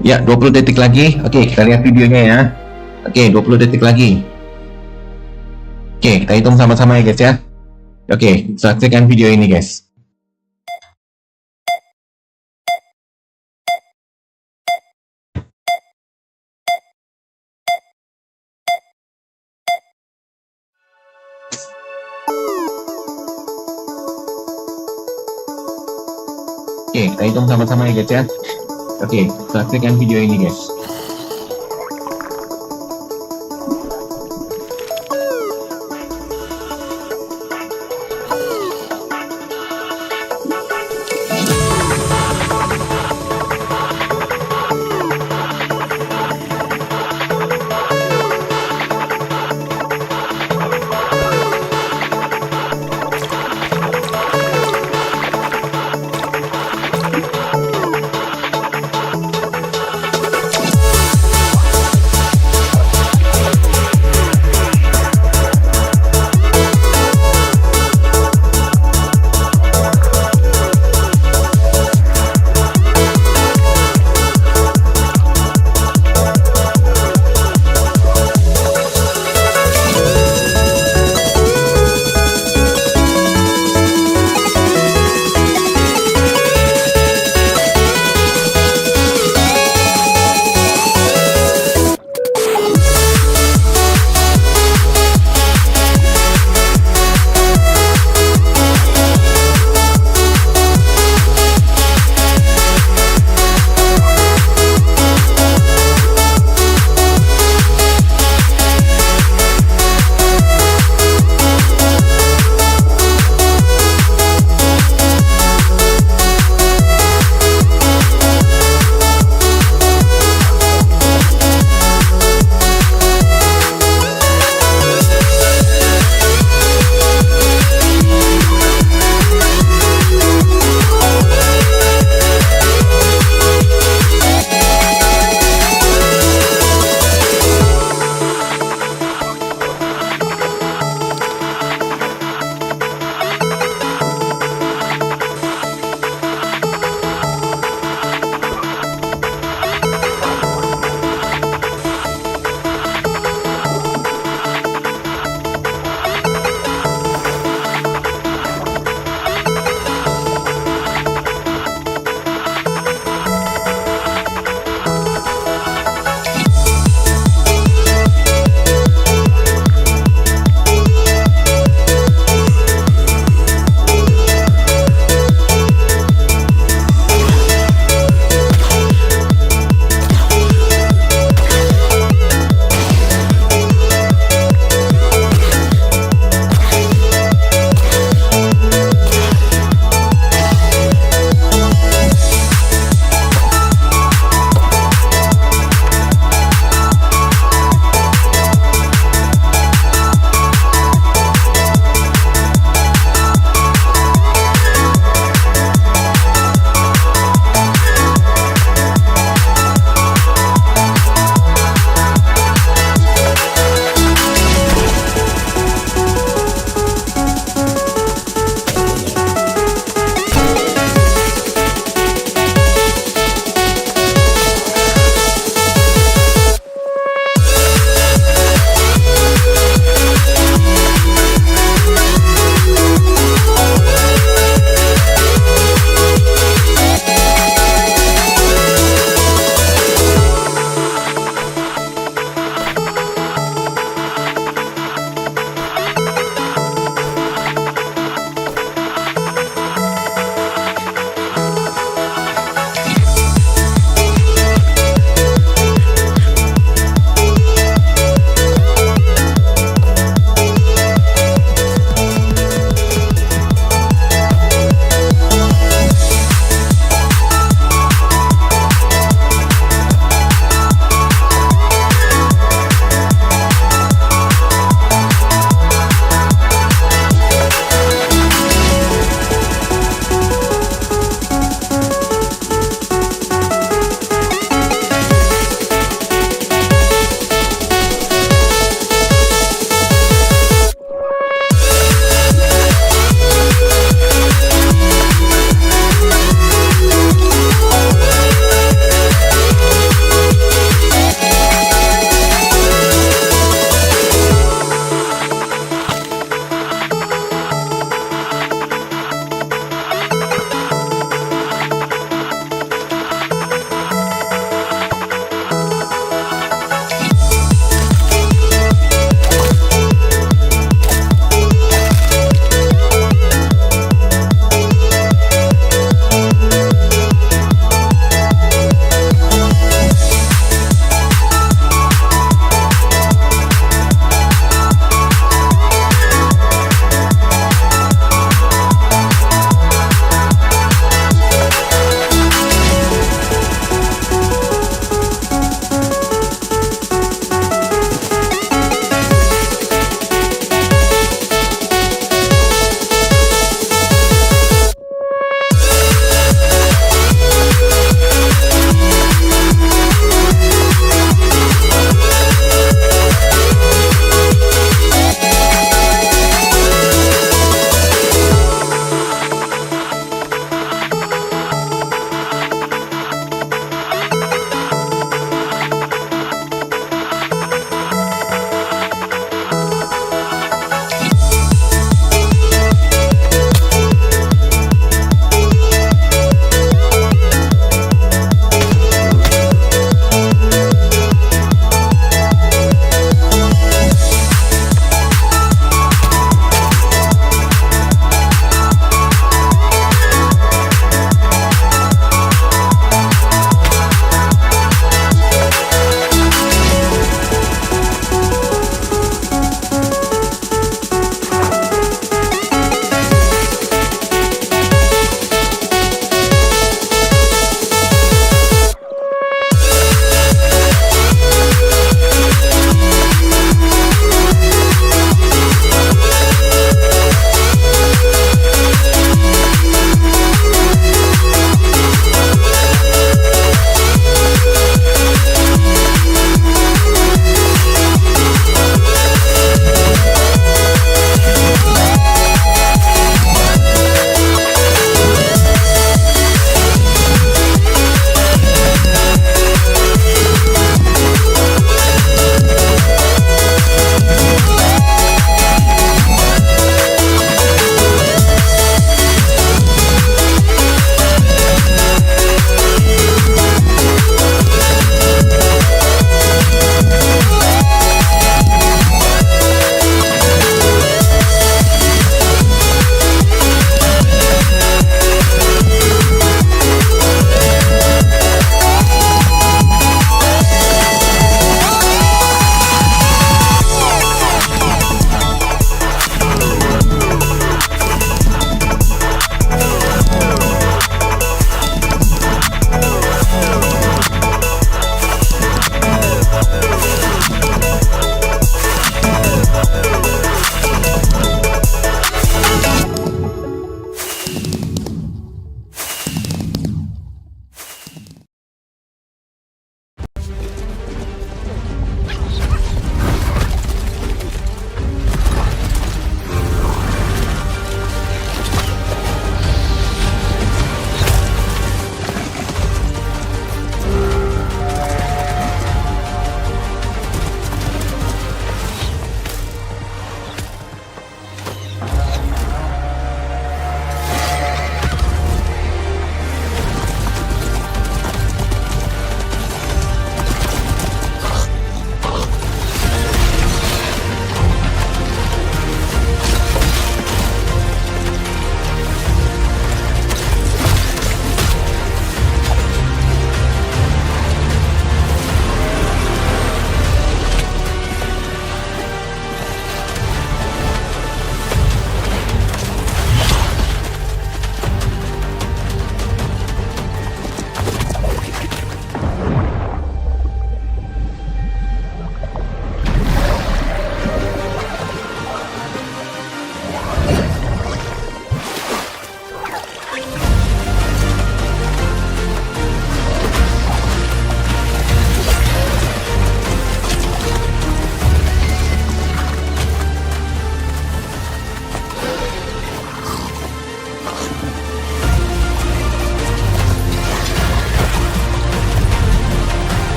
Ya, 20 detik lagi. Kita lihat videonya ya. 20 detik lagi. Kita hitung sama-sama ya guys ya. Saksikan video ini guys. Kita hitung sama-sama ya guys ya. Saksikan video ini guys.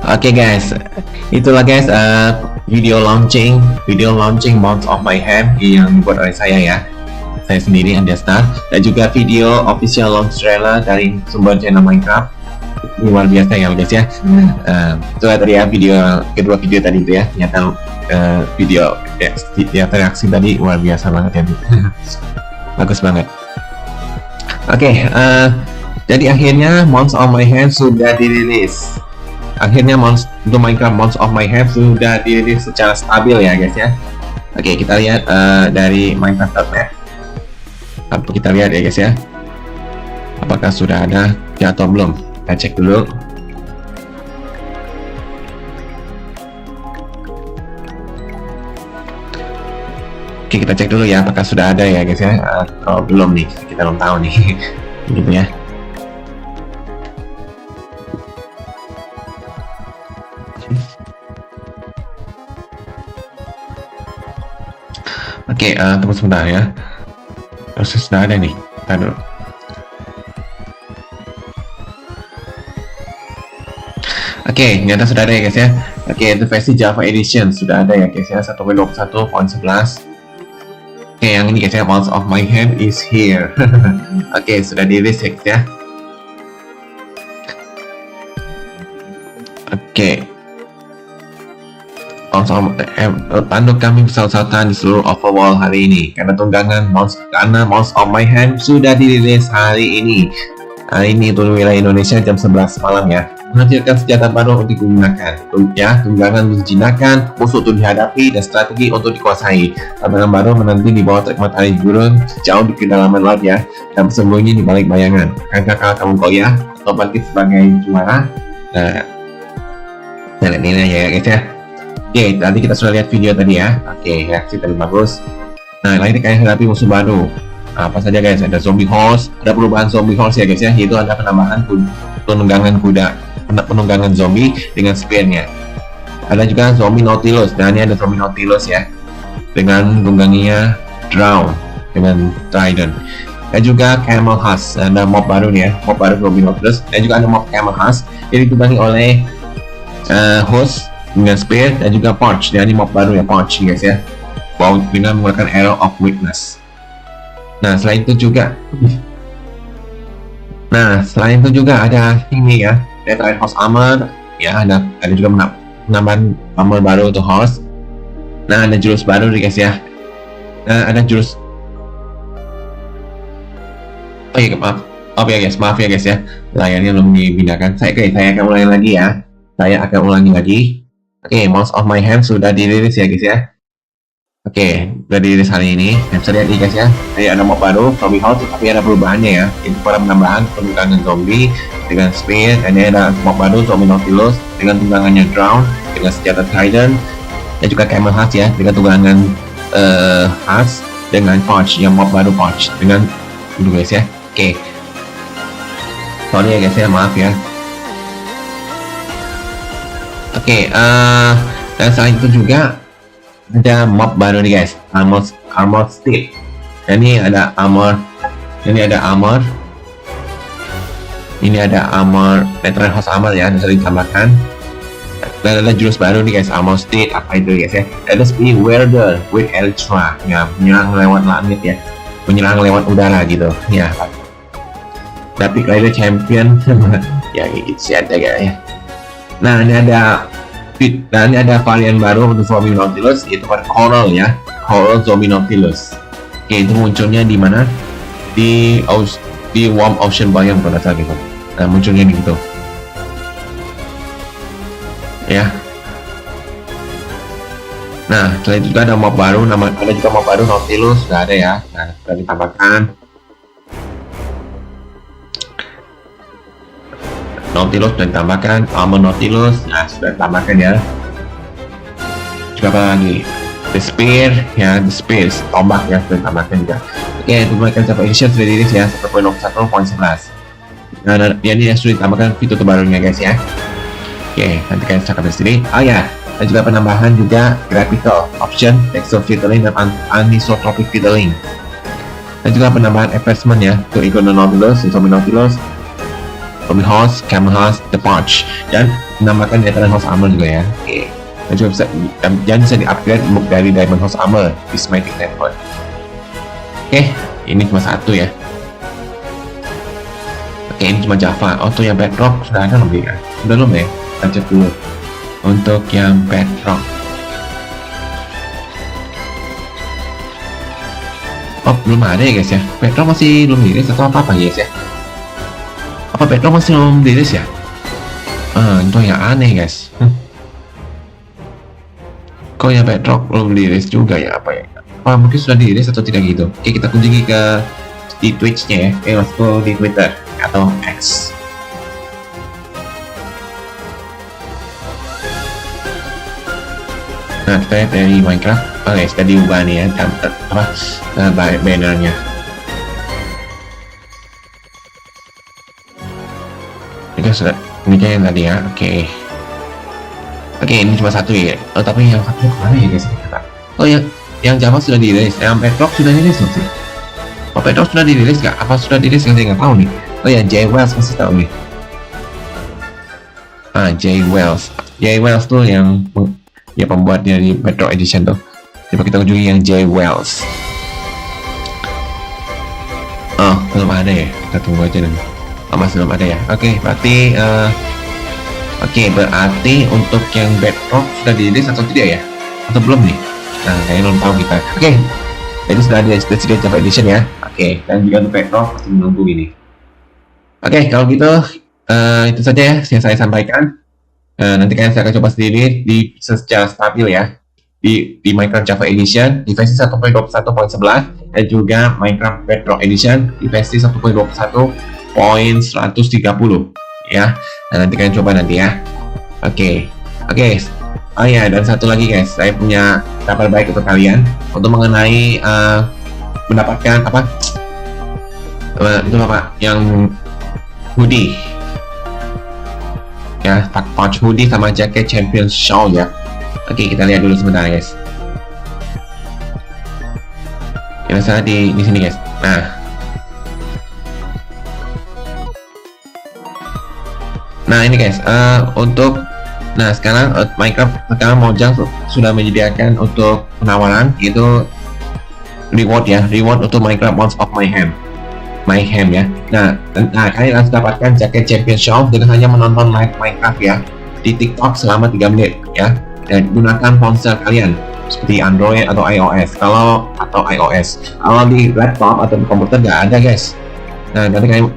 Oke guys, itulah guys video launching Months of Mayhem yang dibuat oleh saya ya. Saya sendiri Andestar, dan juga video official launch trailer dari sumber channel Minecraft. Ini luar biasa ya guys ya. Itu tadi ya kedua video tadi itu ya. Ternyata video reaksi tadi luar biasa banget ya. Bagus banget. Oke, jadi akhirnya Months of Mayhem sudah dirilis. Akhirnya untuk Minecraft Months of Mayhem sudah dirilis secara stabil ya guys ya. Oke, kita lihat dari Minecraft.net. Kita lihat ya guys ya, apakah sudah ada ya atau belum. Kita cek dulu. Oke, kita cek dulu ya apakah sudah ada ya guys ya, atau belum nih, kita belum tahu nih. Gitu ya. Oke, tunggu sebentar ya. Harusnya sudah ada nih. Tadi dulu. Oke, ternyata sudah ada ya guys ya. Oke, itu versi Java Edition sudah ada ya guys ya, 1.21.11. Oke, yang ini guys ya, Months of Mayhem is here. Oke, sudah dirilis ya guys ya. Oke. Tanduk kami besar-besaran di seluruh overworld hari ini karena Months of Mayhem sudah dirilis hari ini. Hari ini untuk wilayah Indonesia jam 11 malam ya. Menghasilkan senjata baru untuk digunakan, ya, tunggangan untuk dijinakan, musuh untuk dihadapi, dan strategi untuk dikuasai. Tantangan baru menanti di bawah terik matahari gurun jauh di kedalaman laut ya, dan bersembunyi di balik bayangan. Akankah kamu goyah atau bangkit sebagai juara? Nah, ini ya guys ya. Oke, tadi kita sudah lihat video tadi ya. Oke, reaksi tadi bagus. Nah, ini kayak hadapi musuh baru. Apa saja guys? Ada zombie horse, ada perubahan zombie horse ya guys ya. Yaitu ada penambahan penunggangan kuda, penunggangan zombie dengan spearnya. Ada juga zombie Nautilus. Nah, ini ada zombie Nautilus ya, dengan tungganginya drown dengan trident. Dan juga camel husk. Ada mob baru nih ya, mob baru zombie Nautilus. Dan juga ada mob camel husk yang ditunggangi oleh host dengan spear, dan juga Porch. Dan ini mob baru ya, Porch guys ya, dengan menggunakan arrow of weakness. Nah, selain itu juga ada ini ya, Dead Host Armor ya, ada juga penambahan armor baru untuk host. Nah, ada jurus baru nih guys ya. Nah, ada jurus maaf ya guys ya, layarnya belum dipindahkan. Saya akan ulangi lagi ya. Oke, Months of Mayhem sudah dirilis ya guys ya. Oke, sudah dirilis hari ini. Dan bisa lihat nih guys ya, tadi ada mob baru, zombie house, tapi ada perubahannya ya. Itu pada penambahan penunggangan zombie dengan spear. Dan ini ada mob baru, zombie Nautilus dengan tunggangannya drown dengan senjata trident. Dan juga camel husk ya, dengan tunggangan husk dengan Porch, yang mob baru Porch dengan itu guys ya. Oke, sorry ya guys ya, maaf ya. Oke, dan selain itu juga ada mob baru nih guys, armor stick. Ini ada armor, ini ada armor Veteran Host Armor ya, bisa ditambahkan. Dan ada jurus baru nih guys, armor stick. Apa itu guys ya? Ada speed welder with elytra ya, menyerang lewat langit ya, menyerang lewat udara gitu ya. Tapi rider champion ya gitu ada ya. Nah, ini ada varian baru untuk zombie Nautilus, yaitu Coral ya, Coral zombie Nautilus. Oke, itu munculnya di mana? Di Warm Ocean Biome pada saat itu. Nah, munculnya di gitu. Ya. Nah, selain itu juga ada mob baru, ada juga mob baru Nautilus, sudah ada ya. Nah, sudah ditambahkan. Nautilus sudah ditambahkan, armor Nautilus, nah sudah ditambahkan ya. Juga apa lagi? The spear ya, the spear, tombak ya, sudah ditambahkan juga. Oke, itu mereka Java Edition sudah dirilis ya, 1.1.11. Nah, ini sudah ditambahkan fitur terbarunya guys ya. Oke, nanti kalian cakap di sini. Oh ya, dan juga penambahan juga graphical option, texture filtering dan anisotropic filtering. Dan juga penambahan advancement ya, untuk ikon Nautilus, zombie Nautilus, zombie house, camel house, the Porch. Dan menambahkan Diamond Horse Armor juga ya. Oke. Dan juga bisa di-upgrade dari Diamond Horse Armor di Smiting Network. Oke, ini cuma satu ya. Oke, ini cuma Java. Untuk yang Bedrock sudah ada lebih ya? Sudah belum ya? Kita cek dulu. Untuk yang Bedrock. Oh, belum ada ya guys ya? Bedrock masih belum dirilis atau apa ya guys ya? Apa Bedrock masih belum dirilis ya? Itu yang aneh guys. Kok ya Bedrock belum dirilis juga ya? Apa ya? Apa mungkin sudah dirilis atau tidak gitu? Oke, kita kunjungi di Twitch-nya ya. Masuk di Twitter atau X. Nah, kita lihat dari Minecraft. Oke, sudah diubah nih ya, bannernya. Ini kayak yang tadi ya. Oke, ini cuma satu ya. Oh, tapi yang satu kemana ya guys? Oh, yang Java sudah dirilis. Yang Bedrock sudah dirilis loh sih. Oh, Bedrock sudah dirilis nggak? Apa sudah dirilis? Saya nggak tahu nih. Oh ya, J Wells masih tahu nih. J Wells tuh yang pembuatnya di Bedrock Edition tuh. Coba kita kunjungi yang J Wells. Oh, belum ada ya. Kita tunggu aja nih. Oh, masih belum ada ya. Oke, berarti untuk yang Bedrock sudah dirilis atau tidak ya? Atau belum nih? Nah, kayaknya belum tahu kita. Oke, jadi sudah ada Java Edition ya. Oke, dan juga untuk Bedrock masih menunggu ini. Oke, kalau gitu itu saja ya yang saya sampaikan. Nanti kalian saya akan coba sendiri secara stabil ya di Minecraft Java Edition di versi 1.21.11 dan juga Minecraft Bedrock Edition di versi 1.21.130 ya. Nah, nanti kalian coba nanti ya. Oke. Oh ya, dan satu lagi guys, saya punya kabar baik untuk kalian untuk mengenai mendapatkan yang hoodie ya, pouch hoodie sama jaket champion shawl ya. Oke, kita lihat dulu sebentar guys. Yang saya di sini guys. Nah ini guys, sekarang Minecraft Mojang sudah menyediakan untuk penawaran, yaitu reward untuk Minecraft Months of Mayhem ya. Nah, kalian harus dapatkan jaket champion shawl dengan hanya menonton live Minecraft ya di TikTok selama 3 menit ya, dan gunakan ponsel kalian seperti Android atau iOS. Kalau di laptop atau di komputer nggak ada guys. Nah, nanti kalian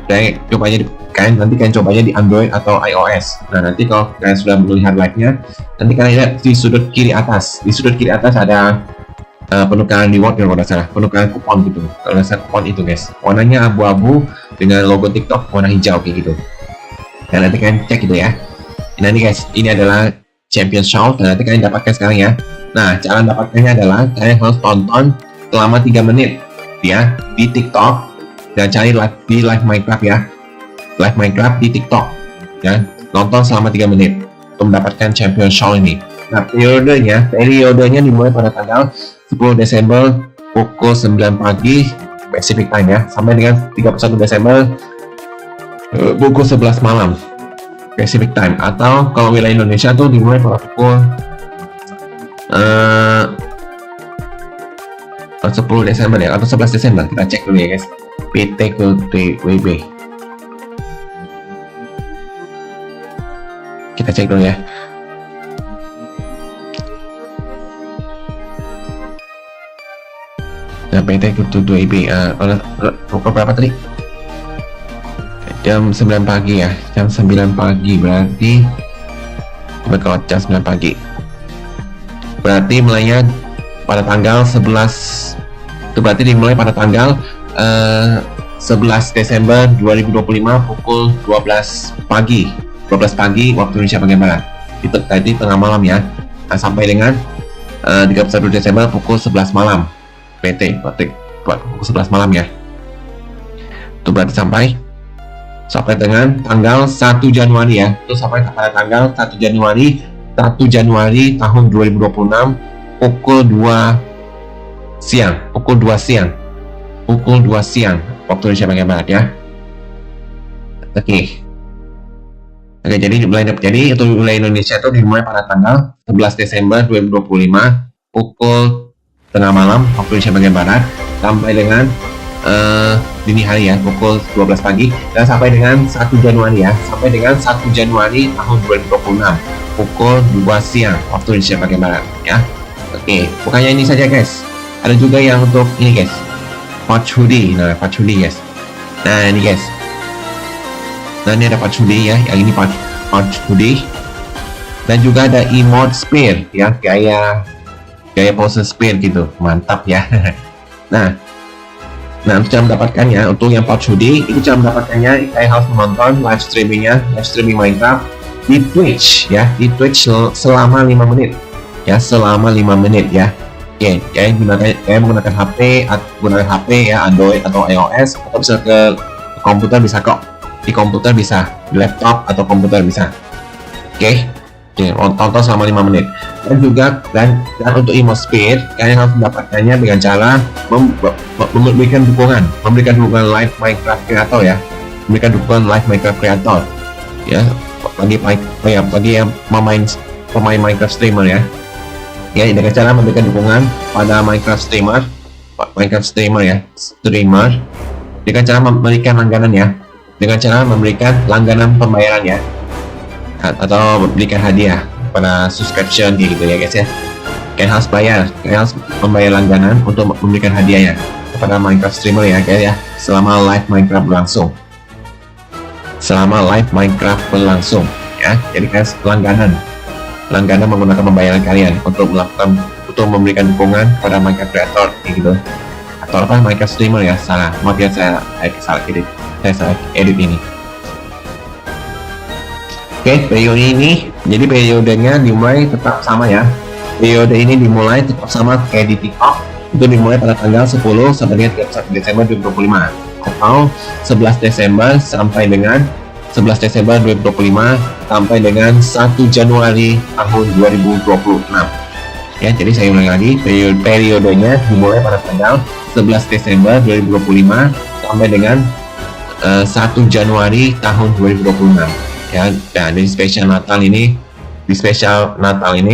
cobanya di Android atau iOS. Nah, nanti kalau kalian sudah melihat live-nya, nanti kalian lihat di sudut kiri atas. Di sudut kiri atas ada penukaran reward kalau tidak salah, penukaran kupon gitu. Kalau tidak salah kupon itu guys, warnanya abu-abu dengan logo TikTok warna hijau kayak gitu. Dan nanti kalian cek gitu ya. Nanti guys, ini adalah champion shawl dan nanti kalian dapatkan sekarang ya. Nah, cara dapatkannya adalah kalian harus tonton selama 3 menit ya di TikTok dan cari di live Minecraft ya. Live Minecraft di TikTok ya, nonton selama 3 menit untuk mendapatkan champion shawl ini. Nah, periodenya dimulai pada tanggal 10 Desember pukul 9 pagi Pacific Time ya, sampai dengan 31 Desember pukul 11 malam Pacific Time. Atau kalau wilayah Indonesia tuh dimulai pada pukul 10 Desember ya, atau 11 Desember. Kita cek dulu ya guys, PTKTWB. Kita cek dulu ya. Nah, PTKTWB pukul berapa tadi? Jam 9 pagi ya. Jam 9 pagi berarti kalau jam 9 pagi berarti mulainya pada tanggal 11. Itu berarti dimulai pada tanggal 11 Desember 2025 pukul 12 pagi waktu Indonesia bagian barat. Itu tadi tengah malam ya. Nah, sampai dengan 31 Desember pukul 11 malam berarti pukul 11 malam ya. Itu berarti sampai dengan tanggal 1 Januari ya. Itu sampai pada tanggal 1 Januari tahun 2026 pukul 2 siang waktu Indonesia bagian barat ya. Oke. Oke, jadi untuk wilayah Indonesia itu dimulai pada tanggal 11 Desember 2025 pukul tengah malam waktu Indonesia bagian barat sampai dengan dini hari ya, pukul 12 pagi, dan sampai dengan 1 Januari ya, sampai dengan 1 Januari tahun 2026 pukul 2 siang waktu Indonesia bagian barat ya. Oke, bukannya ini saja guys, ada juga yang untuk ini guys, pouch hoodie. Nah, pouch hoodie guys. Nah, ini guys. Nah, ini ada pouch hoodie ya, yang ini pouch hoodie. Dan juga ada emote spear ya, gaya pose spear gitu, mantap ya. Nah, untuk cara mendapatkannya, untuk yang pouch hoodie itu cara mendapatkannya, kalian harus menonton live streaming Minecraft di Twitch ya, di Twitch selama 5 menit ya, selama 5 menit ya. Oke, kalian menggunakan HP ya, Android atau iOS, atau bisa ke komputer bisa kok, di komputer bisa, di laptop atau komputer bisa. Oke, tonton selama 5 menit. Dan juga dan untuk emote speed kalian harus mendapatkannya dengan cara memberikan dukungan live Minecraft creator ya, memberikan dukungan live Minecraft creator ya, bagi yang pemain Minecraft streamer ya. Ya, dengan cara memberikan dukungan pada Minecraft streamer ya, dengan cara memberikan langganan ya, dengan cara memberikan langganan pembayaran ya, atau memberikan hadiah pada subscription gitu ya guys ya. Kalian harus membayar langganan untuk memberikan hadiah ya kepada Minecraft streamer ya guys ya, selama live Minecraft berlangsung ya. Jadi kalian langganan menggunakan pembayaran kalian untuk memberikan dukungan pada Minecraft creator gitu, atau apa, Minecraft streamer ya, maaf ya, saya salah edit ini. Oke, periode ini, jadi periodenya dimulai tetap sama ya. Periode ini dimulai tetap sama kayak di TikTok, itu dimulai pada tanggal 10 sampai dengan 31 Desember 2025, atau 11 Desember sampai dengan 11 Desember 2025 sampai dengan 1 Januari tahun 2026. Ya, jadi saya ulang lagi, periodenya dimulai pada tanggal 11 Desember 2025 sampai dengan 1 Januari tahun 2026. Ya, dan di spesial Natal ini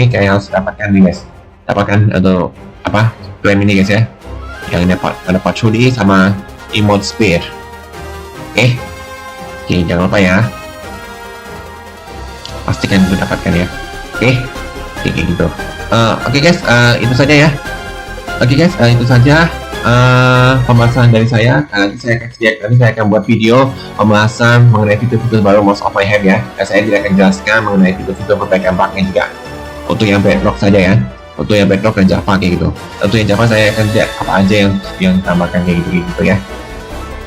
kayak harus dapatkan nih guys, atau apa, klaim ini guys ya, yang ada pouch hoodie sama emote spear. Oke, jangan lupa ya, pastikan mendapatkan ya. Oke, kayak gitu. Oke guys, itu saja ya. Itu saja pembahasan dari saya. Nanti saya akan buat video pembahasan mengenai fitur-fitur baru Most of Mayhem ya. Dan saya tidak akan jelaskan mengenai fitur-fitur perbaikan bugnya juga. Untuk yang Bedrock saja ya. Untuk yang Bedrock dan Java kayak gitu. Untuk yang Java saya akan lihat apa aja yang tambahkan kayak gitu ya.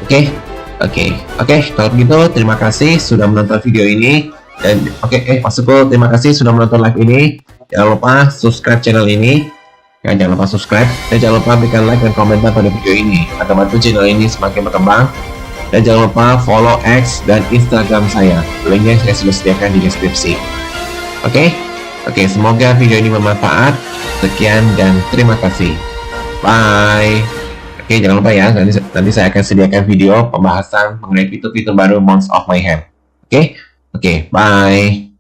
Oke, kalau begitu terima kasih sudah menonton video ini. Dan terima kasih sudah menonton live ini. Jangan lupa subscribe channel ini. Ya, jangan lupa subscribe dan jangan lupa berikan like dan komentar pada video ini agar bantu channel ini semakin berkembang. Dan jangan lupa follow X dan Instagram saya, linknya saya sudah sediakan di deskripsi. Oke, semoga video ini bermanfaat. Sekian dan terima kasih. Bye. Oke, jangan lupa ya, nanti saya akan sediakan video pembahasan mengenai fitur-fitur baru Most of Mayhem. Oke, bye.